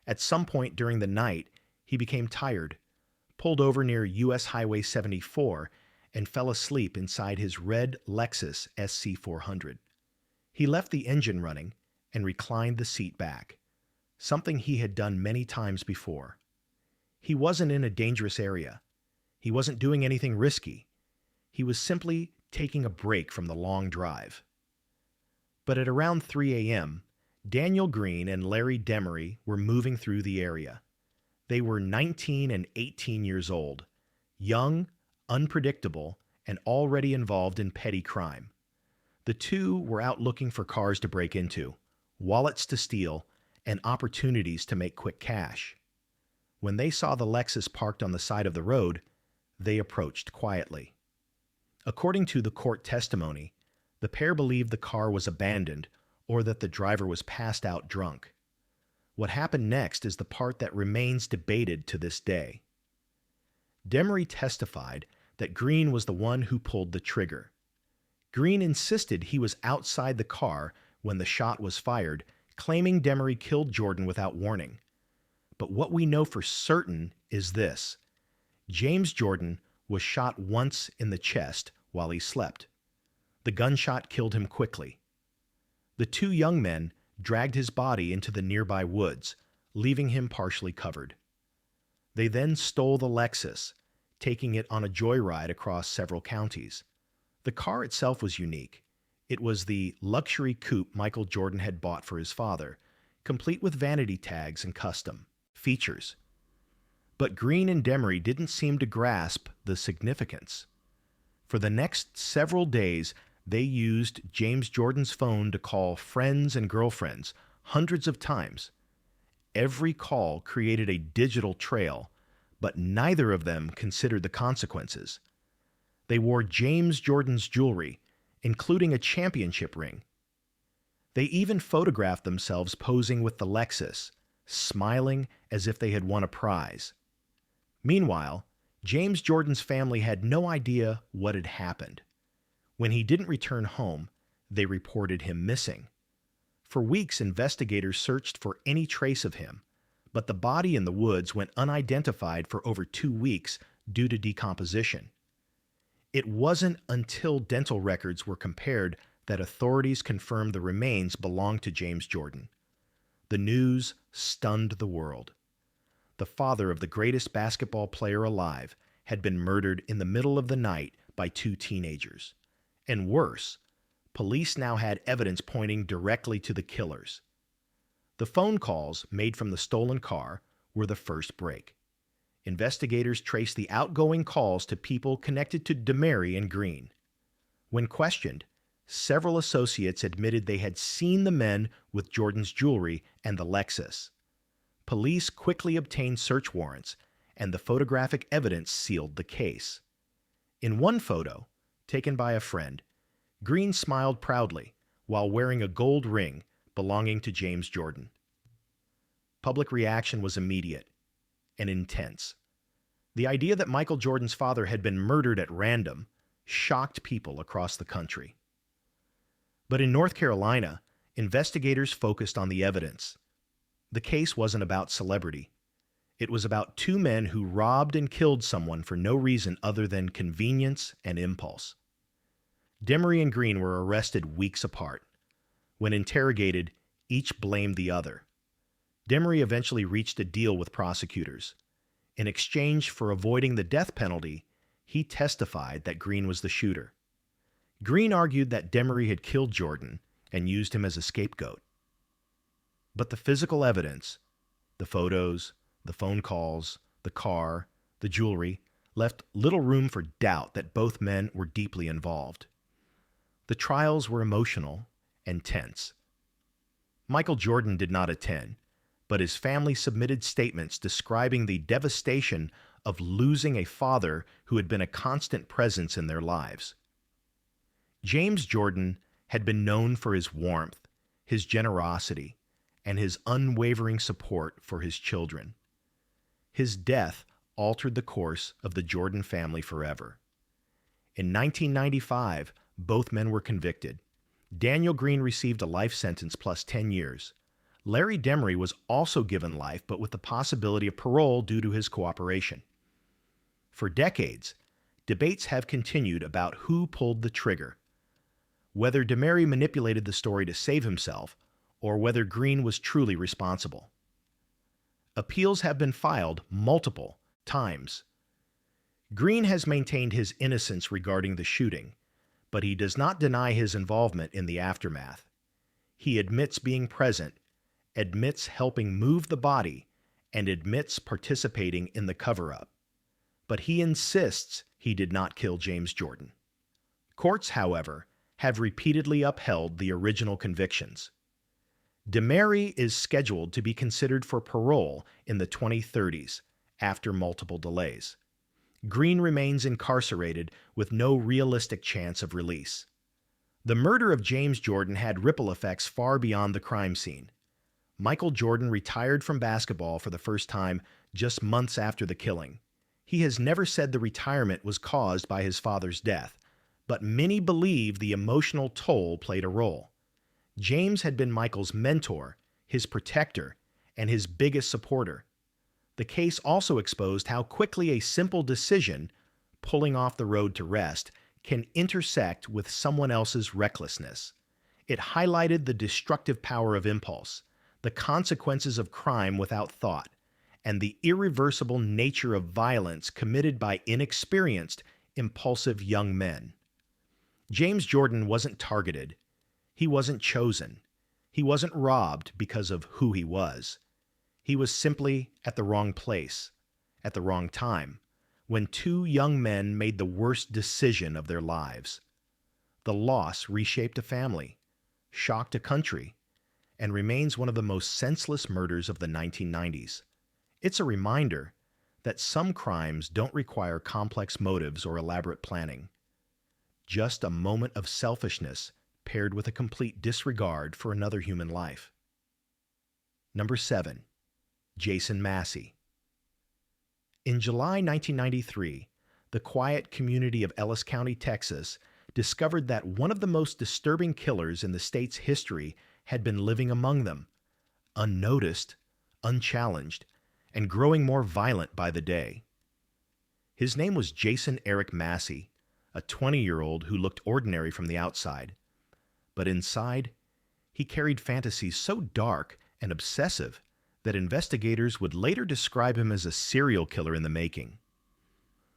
[SPEAKER 1] At some point during the night, he became tired, pulled over near U.S. Highway 74, and fell asleep inside his red Lexus SC400. He left the engine running and reclined the seat back, something he had done many times before. He wasn't in a dangerous area. He wasn't doing anything risky. He was simply taking a break from the long drive. But at around 3 a.m., Daniel Green and Larry Demery were moving through the area. They were 19 and 18 years old, young, unpredictable, and already involved in petty crime. The two were out looking for cars to break into, wallets to steal, and opportunities to make quick cash. When they saw the Lexus parked on the side of the road, they approached quietly. According to the court testimony, the pair believed the car was abandoned or that the driver was passed out drunk. What happened next is the part that remains debated to this day. Demery testified that Green was the one who pulled the trigger. Green insisted he was outside the car when the shot was fired, claiming Demery killed Jordan without warning. But what we know for certain is this: James Jordan was shot once in the chest while he slept. The gunshot killed him quickly. The two young men dragged his body into the nearby woods, leaving him partially covered. They then stole the Lexus, taking it on a joyride across several counties. The car itself was unique. It was the luxury coupe Michael Jordan had bought for his father, complete with vanity tags and custom features. But Green and Demery didn't seem to grasp the significance. For the next several days, they used James Jordan's phone to call friends and girlfriends hundreds of times. Every call created a digital trail, but neither of them considered the consequences. They wore James Jordan's jewelry, including a championship ring. They even photographed themselves posing with the Lexus, smiling as if they had won a prize. Meanwhile, James Jordan's family had no idea what had happened. When he didn't return home, they reported him missing. For weeks, investigators searched for any trace of him, but the body in the woods went unidentified for over 2 weeks due to decomposition. It wasn't until dental records were compared that authorities confirmed the remains belonged to James Jordan. The news stunned the world. The father of the greatest basketball player alive had been murdered in the middle of the night by 2 teenagers. And worse, police now had evidence pointing directly to the killers. The phone calls made from the stolen car were the first break. Investigators traced the outgoing calls to people connected to DeMary and Green. When questioned, several associates admitted they had seen the men with Jordan's jewelry and the Lexus. Police quickly obtained search warrants, and the photographic evidence sealed the case. In one photo, taken by a friend, Green smiled proudly while wearing a gold ring belonging to James Jordan. Public reaction was immediate and intense. The idea that Michael Jordan's father had been murdered at random shocked people across the country. But in North Carolina, investigators focused on the evidence. The case wasn't about celebrity. It was about two men who robbed and killed someone for no reason other than convenience and impulse. Demery and Green were arrested weeks apart. When interrogated, each blamed the other. Demery eventually reached a deal with prosecutors. In exchange for avoiding the death penalty, he testified that Green was the shooter. Green argued that Demery had killed Jordan and used him as a scapegoat. But the physical evidence, the photos, the phone calls, the car, the jewelry, left little room for doubt that both men were deeply involved. The trials were emotional and tense. Michael Jordan did not attend, but his family submitted statements describing the devastation of losing a father who had been a constant presence in their lives. James Jordan had been known for his warmth, his generosity, and his unwavering support for his children. His death altered the course of the Jordan family forever. In 1995, both men were convicted. Daniel Green received a life sentence plus 10 years. Larry Demery was also given life, but with the possibility of parole due to his cooperation. For decades, debates have continued about who pulled the trigger, whether Demery manipulated the story to save himself, or whether Green was truly responsible. Appeals have been filed multiple times. Green has maintained his innocence regarding the shooting, but he does not deny his involvement in the aftermath. He admits being present, admits helping move the body, and admits participating in the cover-up. But he insists he did not kill James Jordan. Courts, however, have repeatedly upheld the original convictions. Demery is scheduled to be considered for parole in the 2030s after multiple delays. Green remains incarcerated with no realistic chance of release. The murder of James Jordan had ripple effects far beyond the crime scene. Michael Jordan retired from basketball for the first time just months after the killing. He has never said the retirement was caused by his father's death, but many believe the emotional toll played a role. James had been Michael's mentor, his protector, and his biggest supporter. The case also exposed how quickly a simple decision, pulling off the road to rest, can intersect with someone else's recklessness. It highlighted the destructive power of impulse, the consequences of crime without thought, and the irreversible nature of violence committed by inexperienced, impulsive young men. James Jordan wasn't targeted. He wasn't chosen. He wasn't robbed because of who he was. He was simply at the wrong place, at the wrong time, when two young men made the worst decision of their lives. The loss reshaped a family, shocked a country, and remains one of the most senseless murders of the 1990s. It's a reminder that some crimes don't require complex motives or elaborate planning. Just a moment of selfishness paired with a complete disregard for another human life. Number 7. Jason Massey. In July 1993, the quiet community of Ellis County, Texas, discovered that one of the most disturbing killers in the state's history had been living among them, unnoticed, unchallenged, and growing more violent by the day. His name was Jason Eric Massey, a 20-year-old who looked ordinary from the outside. But inside, he carried fantasies so dark and obsessive that investigators would later describe him as a serial killer in the making.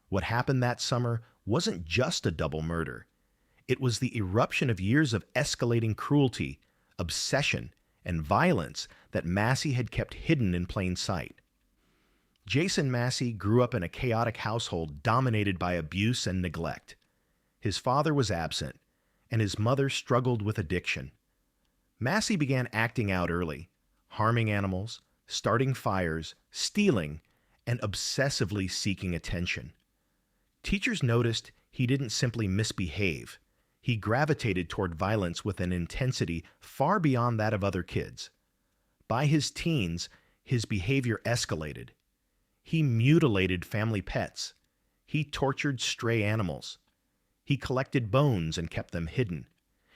[SPEAKER 1] What happened that summer wasn't just a double murder. It was the eruption of years of escalating cruelty, obsession, and violence that Massey had kept hidden in plain sight. Jason Massey grew up in a chaotic household dominated by abuse and neglect. His father was absent, and his mother struggled with addiction. Massey began acting out early, harming animals, starting fires, stealing, and obsessively seeking attention. Teachers noticed he didn't simply misbehave. He gravitated toward violence with an intensity far beyond that of other kids. By his teens, his behavior escalated. He mutilated family pets. He tortured stray animals. He collected bones and kept them hidden.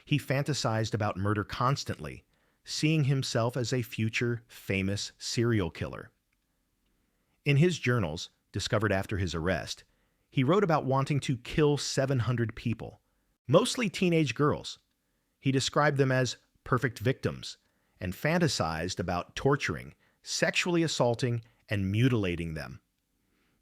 [SPEAKER 1] He fantasized about murder constantly, seeing himself as a future famous serial killer. In his journals, discovered after his arrest, he wrote about wanting to kill 700 people, mostly teenage girls. He described them as perfect victims and fantasized about torturing, sexually assaulting, and mutilating them.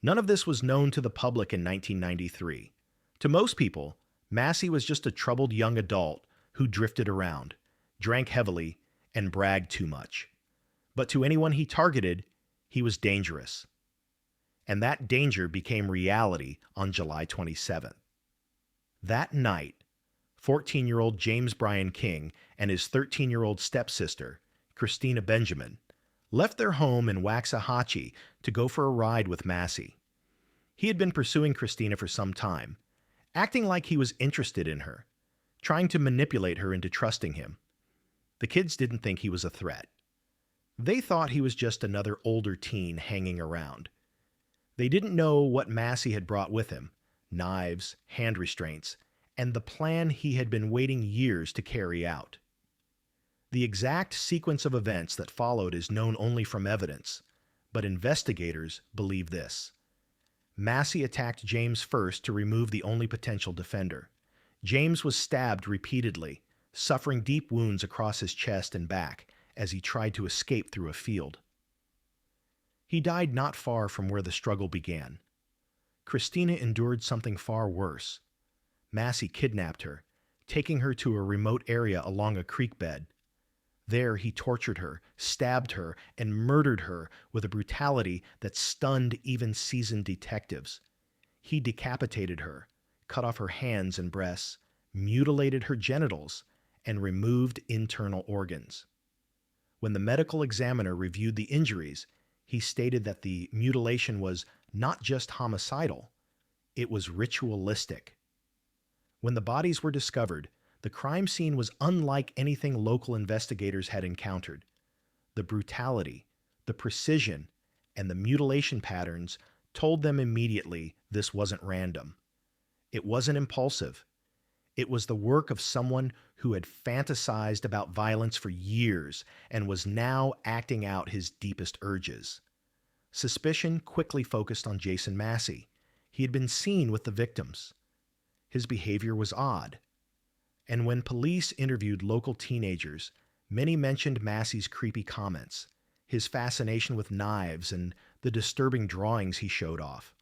[SPEAKER 1] None of this was known to the public in 1993. To most people, Massey was just a troubled young adult who drifted around, drank heavily, and bragged too much. But to anyone he targeted, he was dangerous. And that danger became reality on July 27th. That night, 14-year-old James Brian King and his 13-year-old stepsister, Christina Benjamin, left their home in Waxahachie to go for a ride with Massey. He had been pursuing Christina for some time, acting like he was interested in her, trying to manipulate her into trusting him. The kids didn't think he was a threat. They thought he was just another older teen hanging around. They didn't know what Massey had brought with him: knives, hand restraints, and the plan he had been waiting years to carry out. The exact sequence of events that followed is known only from evidence, but investigators believe this. Massey attacked James first to remove the only potential defender. James was stabbed repeatedly, suffering deep wounds across his chest and back as he tried to escape through a field. He died not far from where the struggle began. Christina endured something far worse. Massey kidnapped her, taking her to a remote area along a creek bed. There he tortured her, stabbed her, and murdered her with a brutality that stunned even seasoned detectives. He decapitated her, cut off her hands and breasts, mutilated her genitals, and removed internal organs. When the medical examiner reviewed the injuries, he stated that the mutilation was not just homicidal, it was ritualistic. When the bodies were discovered, the crime scene was unlike anything local investigators had encountered. The brutality, the precision, and the mutilation patterns told them immediately this wasn't random. It wasn't impulsive. It was the work of someone who had fantasized about violence for years and was now acting out his deepest urges. Suspicion quickly focused on Jason Massey. He had been seen with the victims. His behavior was odd. And when police interviewed local teenagers, many mentioned Massey's creepy comments, his fascination with knives, and the disturbing drawings he showed off.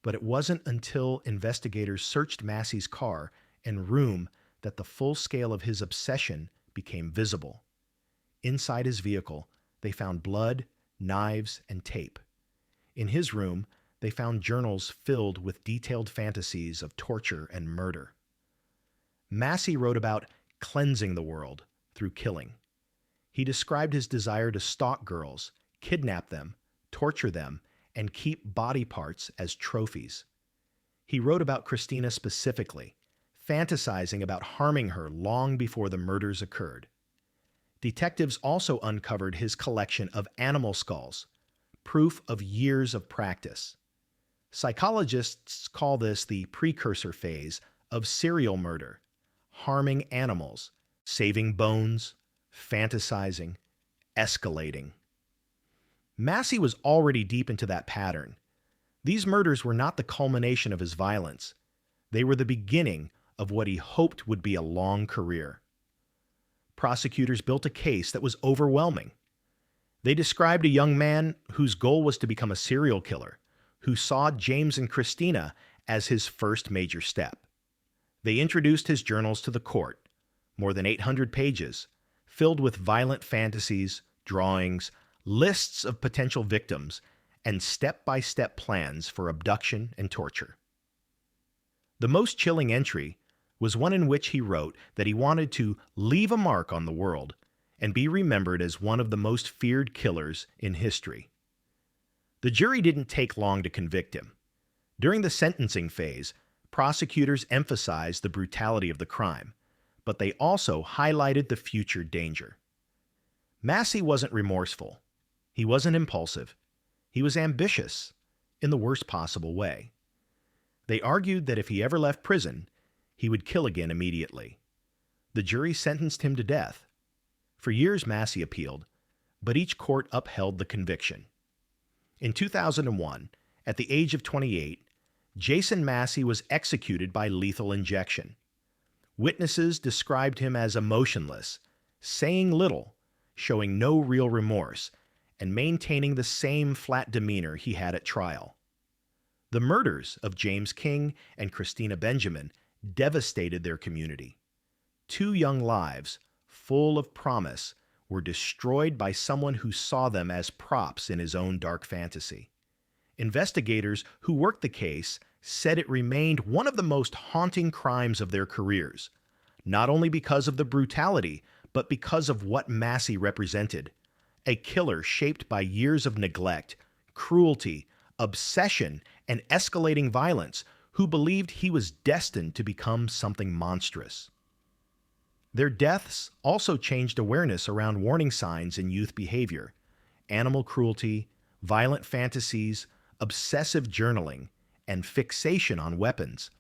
[SPEAKER 1] But it wasn't until investigators searched Massey's car and room that the full scale of his obsession became visible. Inside his vehicle, they found blood, knives, and tape. In his room, they found journals filled with detailed fantasies of torture and murder. Massey wrote about cleansing the world through killing. He described his desire to stalk girls, kidnap them, torture them, and keep body parts as trophies. He wrote about Christina specifically, fantasizing about harming her long before the murders occurred. Detectives also uncovered his collection of animal skulls, proof of years of practice. Psychologists call this the precursor phase of serial murder, harming animals, saving bones, fantasizing, escalating. Massey was already deep into that pattern. These murders were not the culmination of his violence. They were the beginning of what he hoped would be a long career. Prosecutors built a case that was overwhelming. They described a young man whose goal was to become a serial killer, who saw James and Christina as his first major step. They introduced his journals to the court, more than 800 pages, filled with violent fantasies, drawings, lists of potential victims, and step-by-step plans for abduction and torture. The most chilling entry was one in which he wrote that he wanted to leave a mark on the world and be remembered as one of the most feared killers in history. The jury didn't take long to convict him. During the sentencing phase, prosecutors emphasized the brutality of the crime, but they also highlighted the future danger. Massey wasn't remorseful. He wasn't impulsive. He was ambitious, in the worst possible way. They argued that if he ever left prison, he would kill again immediately. The jury sentenced him to death. For years, Massey appealed, but each court upheld the conviction. In 2001, at the age of 28, Jason Massey was executed by lethal injection. Witnesses described him as emotionless, saying little, showing no real remorse, and maintaining the same flat demeanor he had at trial. The murders of James King and Christina Benjamin devastated their community. Two young lives, full of promise, were destroyed by someone who saw them as props in his own dark fantasy. Investigators who worked the case said it remained one of the most haunting crimes of their careers, not only because of the brutality, but because of what Massey represented: a killer shaped by years of neglect, cruelty, obsession, and escalating violence, who believed he was destined to become something monstrous. Their deaths also changed awareness around warning signs in youth behavior: animal cruelty, violent fantasies, obsessive journaling, and fixation on weapons.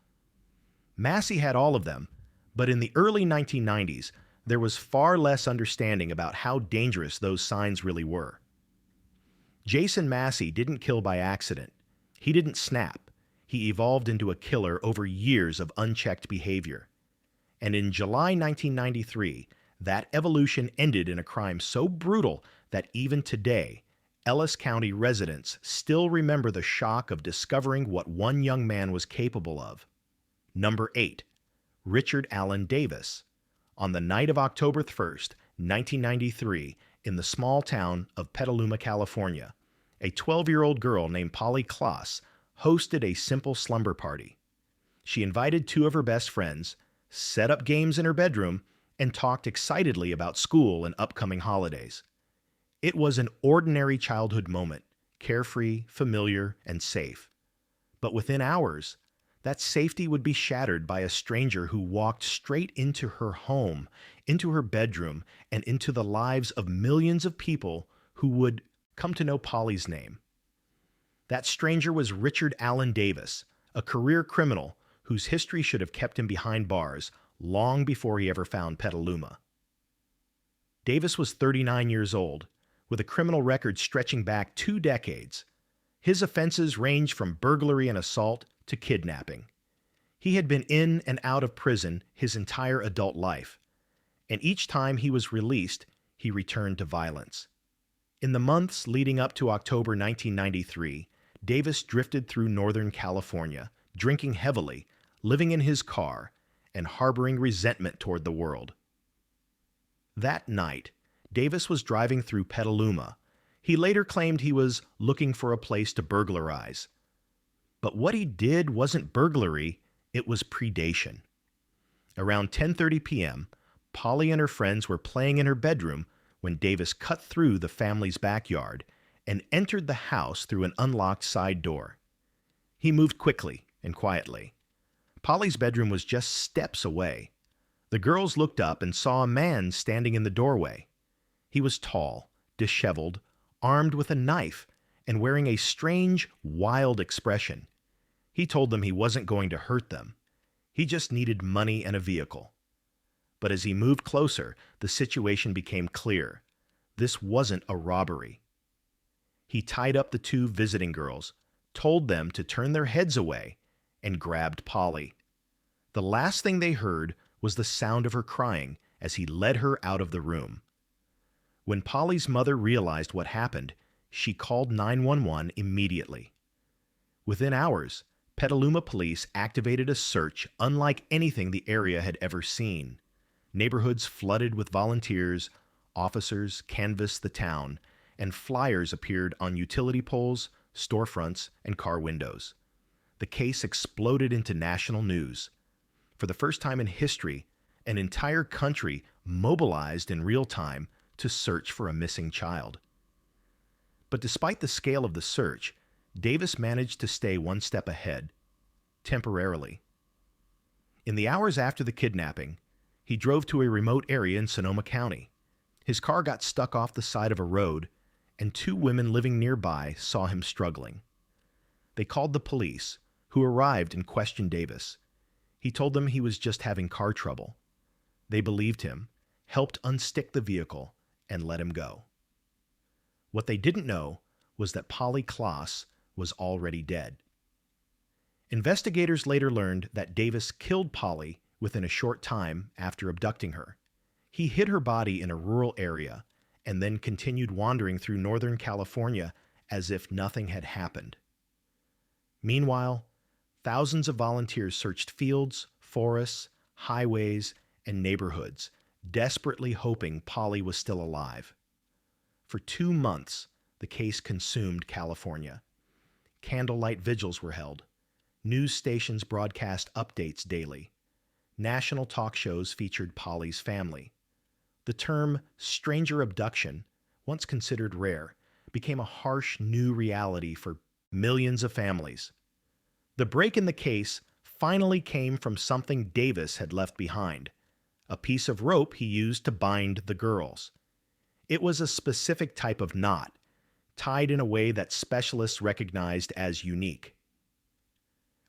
[SPEAKER 1] Massey had all of them, but in the early 1990s, there was far less understanding about how dangerous those signs really were. Jason Massey didn't kill by accident. He didn't snap. He evolved into a killer over years of unchecked behavior. And in July 1993, that evolution ended in a crime so brutal that even today, Ellis County residents still remember the shock of discovering what one young man was capable of. Number 8. Richard Allen Davis. On the night of October 1st, 1993, in the small town of Petaluma, California, a 12-year-old girl named Polly Klaas hosted a simple slumber party. She invited two of her best friends, set up games in her bedroom, and talked excitedly about school and upcoming holidays. It was an ordinary childhood moment, carefree, familiar, and safe. But within hours, that safety would be shattered by a stranger who walked straight into her home, into her bedroom, and into the lives of millions of people who would come to know Polly's name. That stranger was Richard Allen Davis, a career criminal whose history should have kept him behind bars long before he ever found Petaluma. Davis was 39 years old, with a criminal record stretching back 2 decades. His offenses ranged from burglary and assault to kidnapping. He had been in and out of prison his entire adult life, and each time he was released, he returned to violence. In the months leading up to October 1993, Davis drifted through Northern California, drinking heavily, living in his car, and harboring resentment toward the world. That night, Davis was driving through Petaluma. He later claimed he was looking for a place to burglarize. But what he did wasn't burglary, it was predation. Around 10:30 p.m., Polly and her friends were playing in her bedroom when Davis cut through the family's backyard and entered the house through an unlocked side door. He moved quickly and quietly. Polly's bedroom was just steps away. The girls looked up and saw a man standing in the doorway. He was tall, disheveled, armed with a knife, and wearing a strange, wild expression. He told them he wasn't going to hurt them. He just needed money and a vehicle. But as he moved closer, the situation became clear. This wasn't a robbery. He tied up the two visiting girls, told them to turn their heads away, and grabbed Polly. The last thing they heard was the sound of her crying as he led her out of the room. When Polly's mother realized what happened, she called 911 immediately. Within hours, Petaluma police activated a search unlike anything the area had ever seen. Neighborhoods flooded with volunteers, officers canvassed the town, and flyers appeared on utility poles, storefronts, and car windows. The case exploded into national news. For the first time in history, an entire country mobilized in real time to search for a missing child. But despite the scale of the search, Davis managed to stay one step ahead, temporarily. In the hours after the kidnapping, he drove to a remote area in Sonoma County. His car got stuck off the side of a road, and two women living nearby saw him struggling. They called the police, who arrived and questioned Davis. He told them he was just having car trouble. They believed him, helped unstick the vehicle, and let him go. What they didn't know was that Polly Klaas was already dead. Investigators later learned that Davis killed Polly within a short time after abducting her. He hid her body in a rural area and then continued wandering through Northern California as if nothing had happened. Meanwhile, thousands of volunteers searched fields, forests, highways, and neighborhoods, desperately hoping Polly was still alive. For 2 months, the case consumed California. Candlelight vigils were held. News stations broadcast updates daily. National talk shows featured Polly's family. The term stranger abduction, once considered rare, became a harsh new reality for millions of families. The break in the case finally came from something Davis had left behind, a piece of rope he used to bind the girls. It was a specific type of knot, tied in a way that specialists recognized as unique.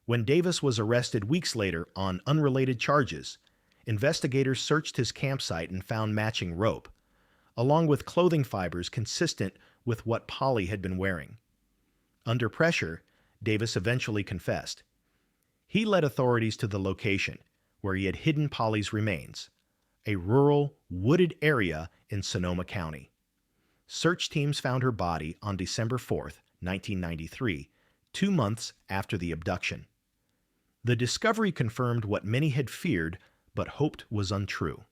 [SPEAKER 1] When Davis was arrested weeks later on unrelated charges, investigators searched his campsite and found matching rope, along with clothing fibers consistent with what Polly had been wearing. Under pressure, Davis eventually confessed. He led authorities to the location where he had hidden Polly's remains, a rural, wooded area in Sonoma County. Search teams found her body on December 4, 1993, 2 months after the abduction. The discovery confirmed what many had feared but hoped was untrue.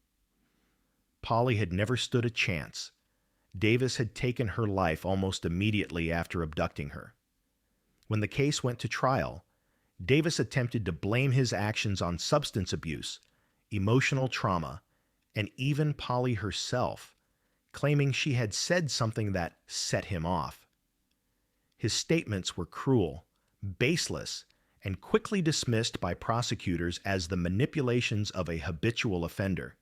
[SPEAKER 1] Polly had never stood a chance. Davis had taken her life almost immediately after abducting her. When the case went to trial, Davis attempted to blame his actions on substance abuse, emotional trauma, and even Polly herself, claiming she had said something that set him off. His statements were cruel, baseless, and quickly dismissed by prosecutors as the manipulations of a habitual offender.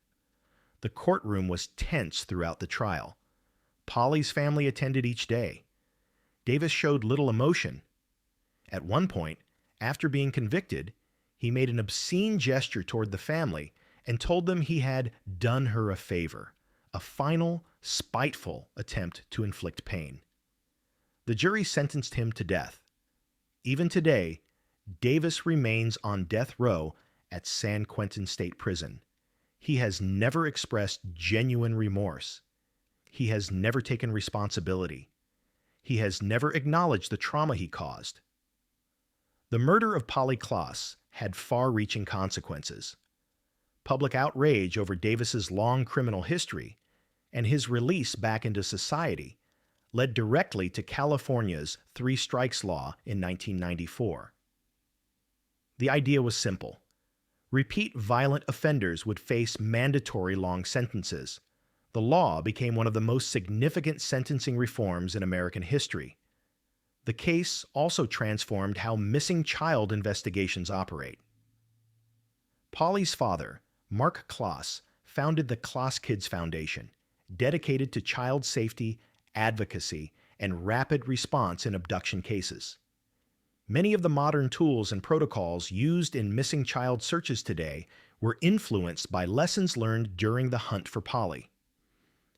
[SPEAKER 1] The courtroom was tense throughout the trial. Polly's family attended each day. Davis showed little emotion. At one point, after being convicted, he made an obscene gesture toward the family and told them he had done her a favor, a final, spiteful attempt to inflict pain. The jury sentenced him to death. Even today, Davis remains on death row at San Quentin State Prison. He has never expressed genuine remorse. He has never taken responsibility. He has never acknowledged the trauma he caused. The murder of Polly Klaas had far-reaching consequences. Public outrage over Davis's long criminal history and his release back into society led directly to California's 3 strikes law in 1994. The idea was simple. Repeat violent offenders would face mandatory long sentences. The law became one of the most significant sentencing reforms in American history. The case also transformed how missing child investigations operate. Polly's father, Mark Klaas, founded the Klaas Kids Foundation, dedicated to child safety, advocacy, and rapid response in abduction cases. Many of the modern tools and protocols used in missing child searches today were influenced by lessons learned during the hunt for Polly.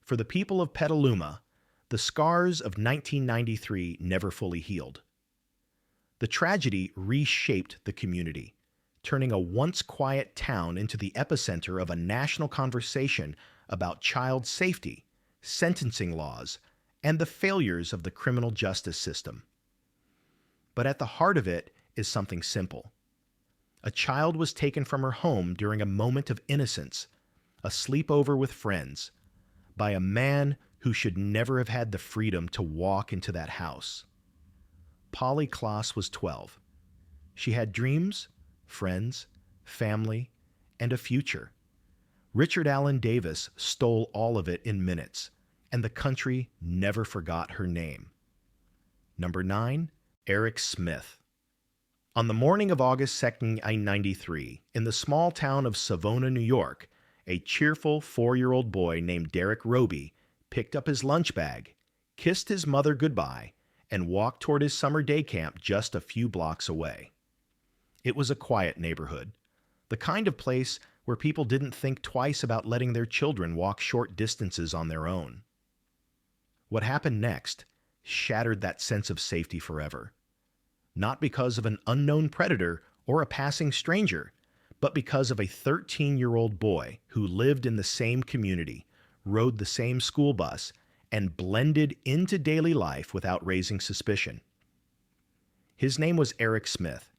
[SPEAKER 1] For the people of Petaluma, the scars of 1993 never fully healed. The tragedy reshaped the community, turning a once quiet town into the epicenter of a national conversation about child safety, sentencing laws, and the failures of the criminal justice system. But at the heart of it is something simple. A child was taken from her home during a moment of innocence, a sleepover with friends, by a man who should never have had the freedom to walk into that house. Polly Klaas was 12. She had dreams, friends, family, and a future. Richard Allen Davis stole all of it in minutes, and the country never forgot her name. Number 9. Eric Smith. On the morning of August 2nd, 1993, in the small town of Savona, New York, a cheerful 4-year-old boy named Derek Roby picked up his lunch bag, kissed his mother goodbye, and walked toward his summer day camp just a few blocks away. It was a quiet neighborhood, the kind of place where people didn't think twice about letting their children walk short distances on their own. What happened next shattered that sense of safety forever. Not because of an unknown predator or a passing stranger, but because of a 13-year-old boy who lived in the same community, rode the same school bus, and blended into daily life without raising suspicion. His name was Eric Smith.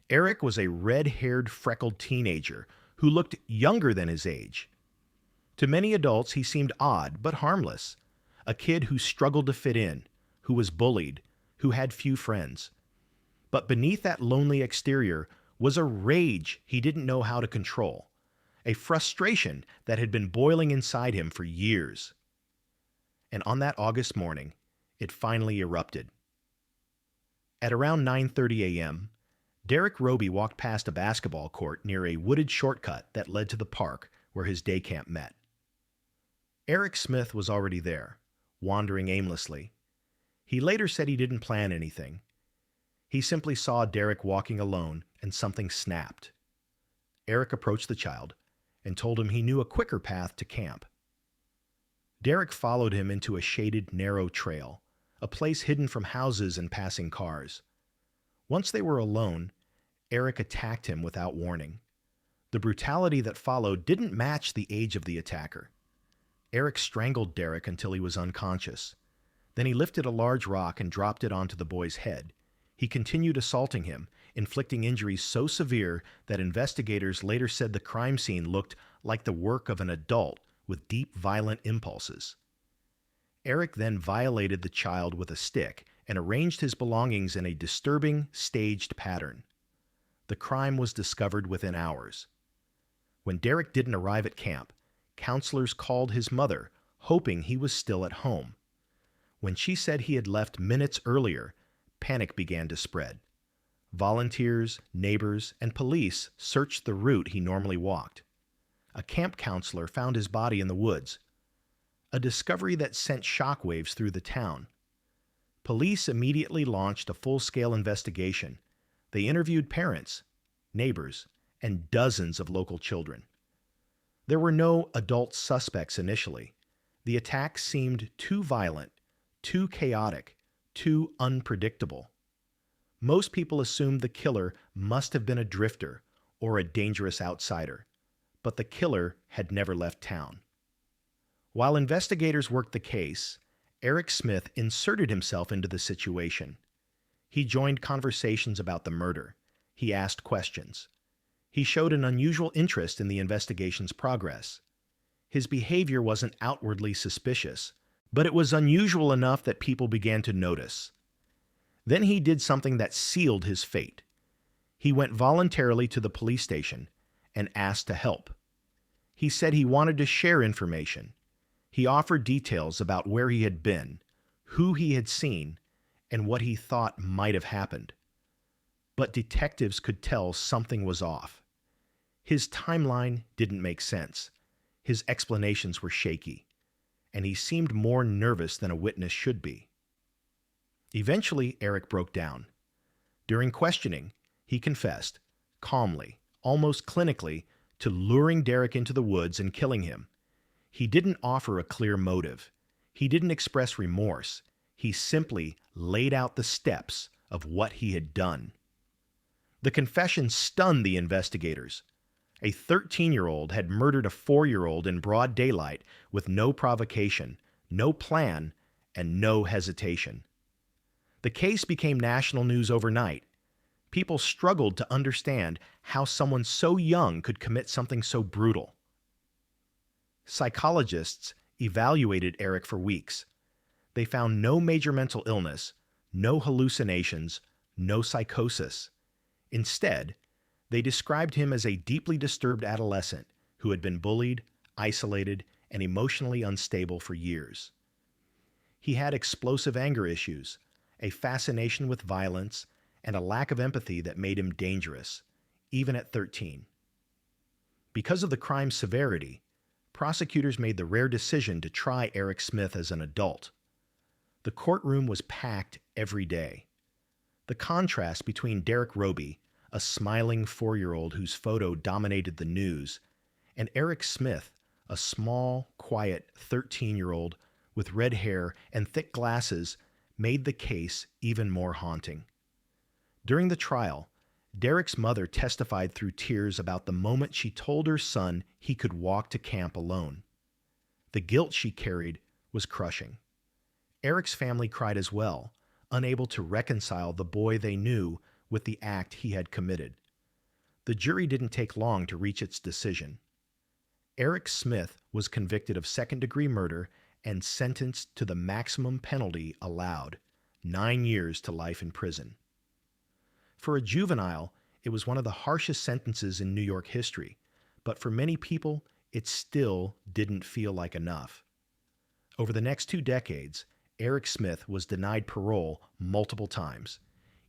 [SPEAKER 1] Eric was a red-haired, freckled teenager who looked younger than his age. To many adults, he seemed odd but harmless, a kid who struggled to fit in, who was bullied, who had few friends. But beneath that lonely exterior was a rage he didn't know how to control, a frustration that had been boiling inside him for years. And on that August morning, it finally erupted. At around 9:30 a.m., Derek Roby walked past a basketball court near a wooded shortcut that led to the park where his day camp met. Eric Smith was already there, wandering aimlessly. He later said he didn't plan anything. He simply saw Derek walking alone and something snapped. Eric approached the child and told him he knew a quicker path to camp. Derek followed him into a shaded, narrow trail, a place hidden from houses and passing cars. Once they were alone, Eric attacked him without warning. The brutality that followed didn't match the age of the attacker. Eric strangled Derek until he was unconscious. Then he lifted a large rock and dropped it onto the boy's head. He continued assaulting him, inflicting injuries so severe that investigators later said the crime scene looked like the work of an adult with deep, violent impulses. Eric then violated the child with a stick and arranged his belongings in a disturbing, staged pattern. The crime was discovered within hours. When Derek didn't arrive at camp, counselors called his mother, hoping he was still at home. When she said he had left minutes earlier, panic began to spread. Volunteers, neighbors, and police searched the route he normally walked. A camp counselor found his body in the woods, a discovery that sent shockwaves through the town. Police immediately launched a full-scale investigation. They interviewed parents, neighbors, and dozens of local children. There were no adult suspects initially. The attack seemed too violent, too chaotic, too unpredictable. Most people assumed the killer must have been a drifter or a dangerous outsider, but the killer had never left town. While investigators worked the case, Eric Smith inserted himself into the situation. He joined conversations about the murder. He asked questions. He showed an unusual interest in the investigation's progress. His behavior wasn't outwardly suspicious, but it was unusual enough that people began to notice. Then he did something that sealed his fate. He went voluntarily to the police station and asked to help. He said he wanted to share information. He offered details about where he had been, who he had seen, and what he thought might have happened. But detectives could tell something was off. His timeline didn't make sense. His explanations were shaky, and he seemed more nervous than a witness should be. Eventually, Eric broke down. During questioning, he confessed, calmly, almost clinically, to luring Derek into the woods and killing him. He didn't offer a clear motive. He didn't express remorse. He simply laid out the steps of what he had done. The confession stunned the investigators. A 13-year-old had murdered a 4-year-old in broad daylight with no provocation, no plan, and no hesitation. The case became national news overnight. People struggled to understand how someone so young could commit something so brutal. Psychologists evaluated Eric for weeks. They found no major mental illness, no hallucinations, no psychosis. Instead, they described him as a deeply disturbed adolescent who had been bullied, isolated, and emotionally unstable for years. He had explosive anger issues, a fascination with violence, and a lack of empathy that made him dangerous, even at 13. Because of the crime's severity, prosecutors made the rare decision to try Eric Smith as an adult. The courtroom was packed every day. The contrast between Derek Roby, a smiling 4-year-old whose photo dominated the news, and Eric Smith, a small, quiet 13-year-old with red hair and thick glasses, made the case even more haunting. During the trial, Derek's mother testified through tears about the moment she told her son he could walk to camp alone. The guilt she carried was crushing. Eric's family cried as well, unable to reconcile the boy they knew with the act he had committed. The jury didn't take long to reach its decision. Eric Smith was convicted of second-degree murder and sentenced to the maximum penalty allowed, 9 years to life in prison. For a juvenile, it was one of the harshest sentences in New York history, but for many people, it still didn't feel like enough. Over the next 2 decades, Eric Smith was denied parole multiple times.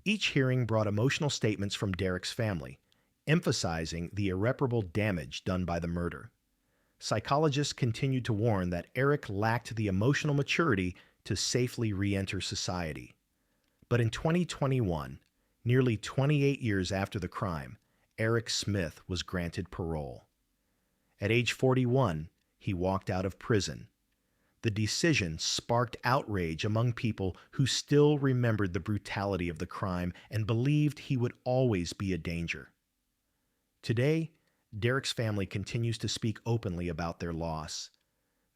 [SPEAKER 1] Each hearing brought emotional statements from Derek's family, emphasizing the irreparable damage done by the murder. Psychologists continued to warn that Eric lacked the emotional maturity to safely re-enter society. But in 2021, nearly 28 years after the crime, Eric Smith was granted parole. At age 41, he walked out of prison. The decision sparked outrage among people who still remembered the brutality of the crime and believed he would always be a danger. Today, Derek's family continues to speak openly about their loss.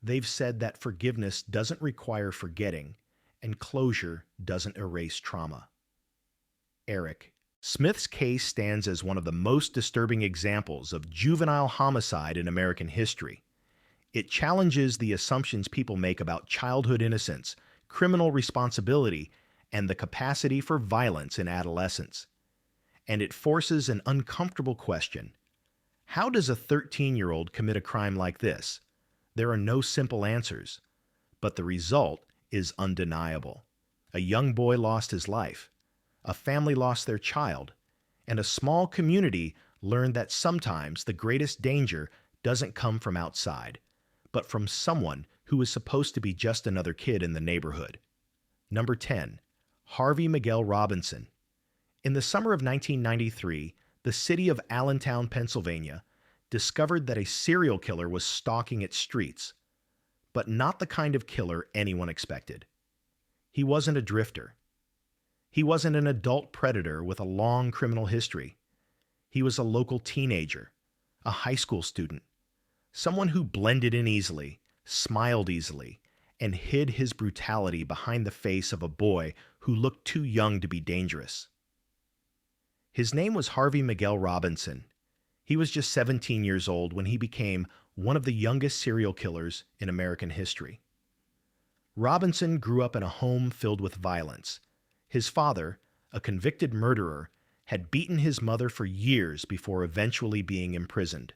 [SPEAKER 1] They've said that forgiveness doesn't require forgetting, and closure doesn't erase trauma. Eric Smith's case stands as one of the most disturbing examples of juvenile homicide in American history. It challenges the assumptions people make about childhood innocence, criminal responsibility, and the capacity for violence in adolescence. And it forces an uncomfortable question. How does a 13-year-old commit a crime like this? There are no simple answers, but the result is undeniable. A young boy lost his life, a family lost their child, and a small community learned that sometimes the greatest danger doesn't come from outside, but from someone who is supposed to be just another kid in the neighborhood. Number 10. Harvey Miguel Robinson. In the summer of 1993, the city of Allentown, Pennsylvania, discovered that a serial killer was stalking its streets, but not the kind of killer anyone expected. He wasn't a drifter. He wasn't an adult predator with a long criminal history. He was a local teenager, a high school student, someone who blended in easily, smiled easily, and hid his brutality behind the face of a boy who looked too young to be dangerous. His name was Harvey Miguel Robinson. He was just 17 years old when he became one of the youngest serial killers in American history. Robinson grew up in a home filled with violence. His father, a convicted murderer, had beaten his mother for years before eventually being imprisoned.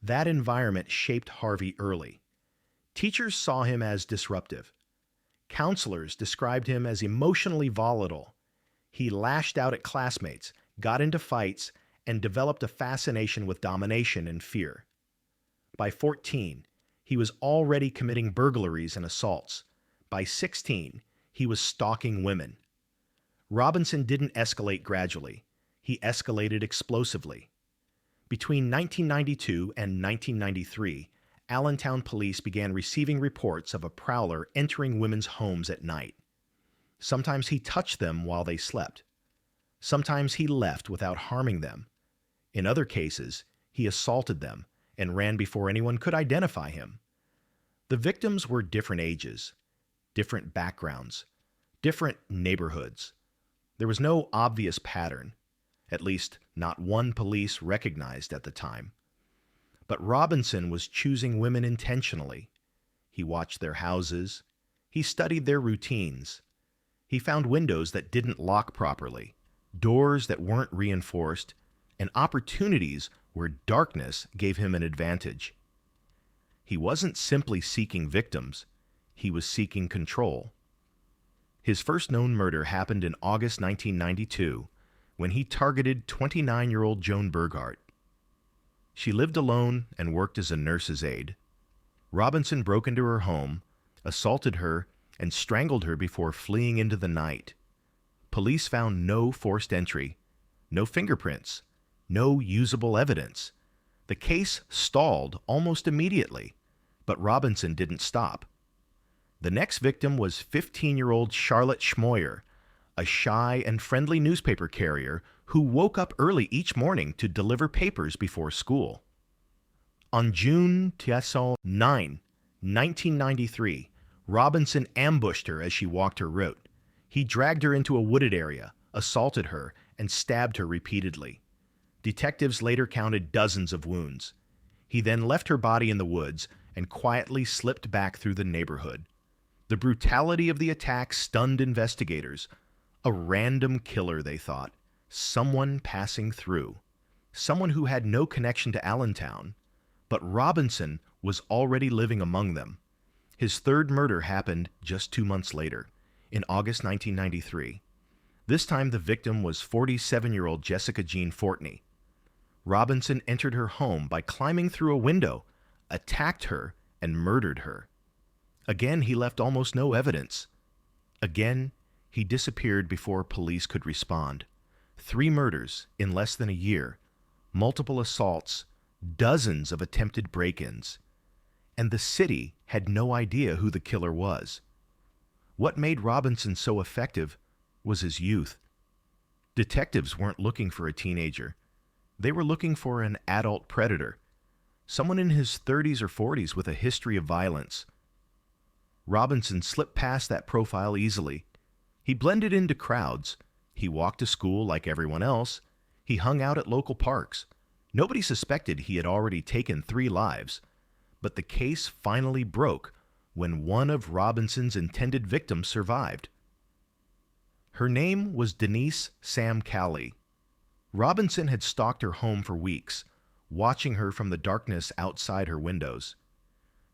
[SPEAKER 1] That environment shaped Harvey early. Teachers saw him as disruptive. Counselors described him as emotionally volatile. He lashed out at classmates, got into fights, and developed a fascination with domination and fear. By 14, he was already committing burglaries and assaults. By 16, he was stalking women. Robinson didn't escalate gradually. He escalated explosively. Between 1992 and 1993, Allentown police began receiving reports of a prowler entering women's homes at night. Sometimes he touched them while they slept. Sometimes he left without harming them. In other cases, he assaulted them and ran before anyone could identify him. The victims were different ages, different backgrounds, different neighborhoods. There was no obvious pattern, at least not one police recognized at the time. But Robinson was choosing women intentionally. He watched their houses. He studied their routines. He found windows that didn't lock properly, doors that weren't reinforced, and opportunities where darkness gave him an advantage. He wasn't simply seeking victims. He was seeking control. His first known murder happened in August 1992 when he targeted 29-year-old Joan Burghardt. She lived alone and worked as a nurse's aide. Robinson broke into her home, assaulted her, and strangled her before fleeing into the night. Police found no forced entry, no fingerprints, no usable evidence. The case stalled almost immediately, but Robinson didn't stop. The next victim was 15-year-old Charlotte Schmoyer, a shy and friendly newspaper carrier who woke up early each morning to deliver papers before school. On June 9, 1993, Robinson ambushed her as she walked her route. He dragged her into a wooded area, assaulted her, and stabbed her repeatedly. Detectives later counted dozens of wounds. He then left her body in the woods and quietly slipped back through the neighborhood. The brutality of the attack stunned investigators. A random killer, they thought. Someone passing through. Someone who had no connection to Allentown. But Robinson was already living among them. His third murder happened just 2 months later, in August 1993. This time the victim was 47-year-old Jessica Jean Fortney. Robinson entered her home by climbing through a window, attacked her, and murdered her. Again, he left almost no evidence. Again, he disappeared before police could respond. 3 murders in less than a year, multiple assaults, dozens of attempted break-ins. And the city had no idea who the killer was. What made Robinson so effective was his youth. Detectives weren't looking for a teenager. They were looking for an adult predator, someone in his 30s or 40s with a history of violence. Robinson slipped past that profile easily. He blended into crowds. He walked to school like everyone else. He hung out at local parks. Nobody suspected he had already taken 3 lives. But the case finally broke when one of Robinson's intended victims survived. Her name was Denise Sam Calley. Robinson had stalked her home for weeks, watching her from the darkness outside her windows.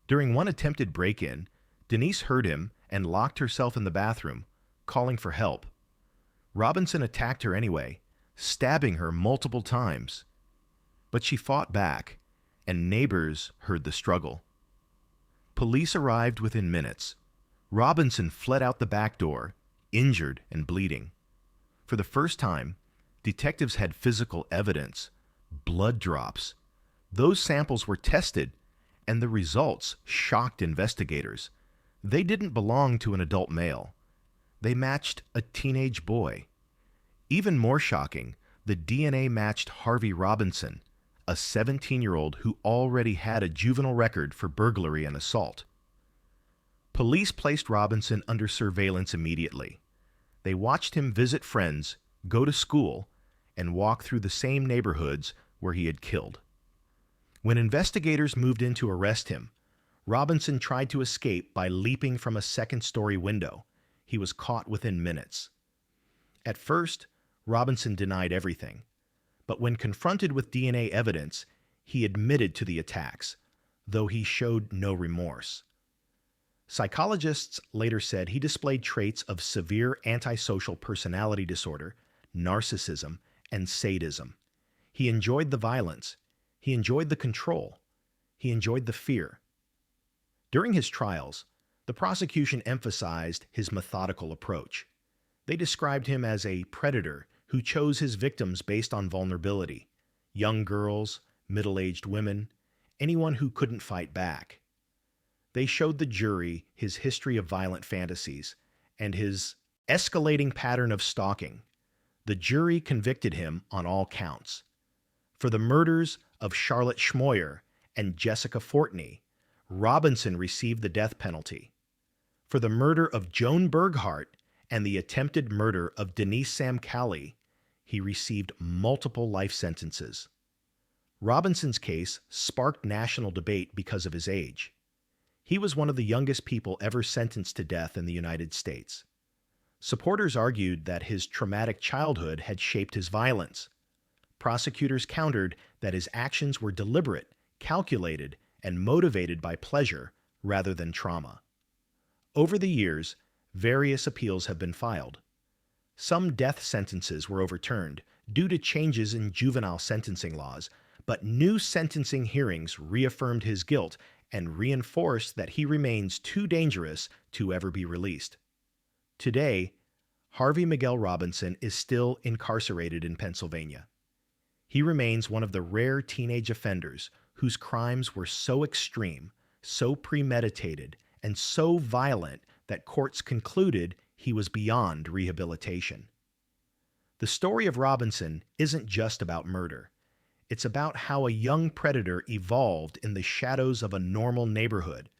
[SPEAKER 1] During one attempted break-in, Denise heard him and locked herself in the bathroom, calling for help. Robinson attacked her anyway, stabbing her multiple times. But she fought back, and neighbors heard the struggle. Police arrived within minutes. Robinson fled out the back door, injured and bleeding. For the first time, detectives had physical evidence, blood drops. Those samples were tested, and the results shocked investigators. They didn't belong to an adult male. They matched a teenage boy. Even more shocking, the DNA matched Harvey Robinson, a 17-year-old who already had a juvenile record for burglary and assault. Police placed Robinson under surveillance immediately. They watched him visit friends, go to school, and walk through the same neighborhoods where he had killed. When investigators moved in to arrest him, Robinson tried to escape by leaping from a second-story window. He was caught within minutes. At first, Robinson denied everything. But when confronted with DNA evidence, he admitted to the attacks, though he showed no remorse. Psychologists later said he displayed traits of severe antisocial personality disorder, narcissism, and sadism. He enjoyed the violence. He enjoyed the control. He enjoyed the fear. During his trials, the prosecution emphasized his methodical approach. They described him as a predator who chose his victims based on vulnerability: young girls, middle-aged women, anyone who couldn't fight back. They showed the jury his history of violent fantasies and his escalating pattern of stalking. The jury convicted him on all counts. For the murders of Charlotte Schmoyer and Jessica Fortney, Robinson received the death penalty. For the murder of Joan Berghardt and the attempted murder of Denise Sam Calley, he received multiple life sentences. Robinson's case sparked national debate because of his age. He was one of the youngest people ever sentenced to death in the United States. Supporters argued that his traumatic childhood had shaped his violence. Prosecutors countered that his actions were deliberate, calculated, and motivated by pleasure rather than trauma. Over the years, various appeals have been filed. Some death sentences were overturned due to changes in juvenile sentencing laws, but new sentencing hearings reaffirmed his guilt and reinforced that he remains too dangerous to ever be released. Today, Harvey Miguel Robinson is still incarcerated in Pennsylvania. He remains one of the rare teenage offenders whose crimes were so extreme, so premeditated, and so violent that courts concluded he was beyond rehabilitation. The story of Robinson isn't just about murder. It's about how a young predator evolved in the shadows of a normal neighborhood,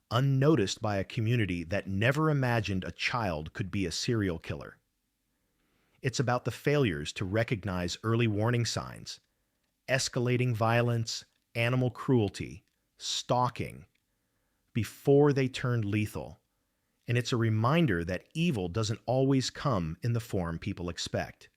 [SPEAKER 1] unnoticed by a community that never imagined a child could be a serial killer. It's about the failures to recognize early warning signs, escalating violence, animal cruelty, stalking, before they turned lethal. And it's a reminder that evil doesn't always come in the form people expect.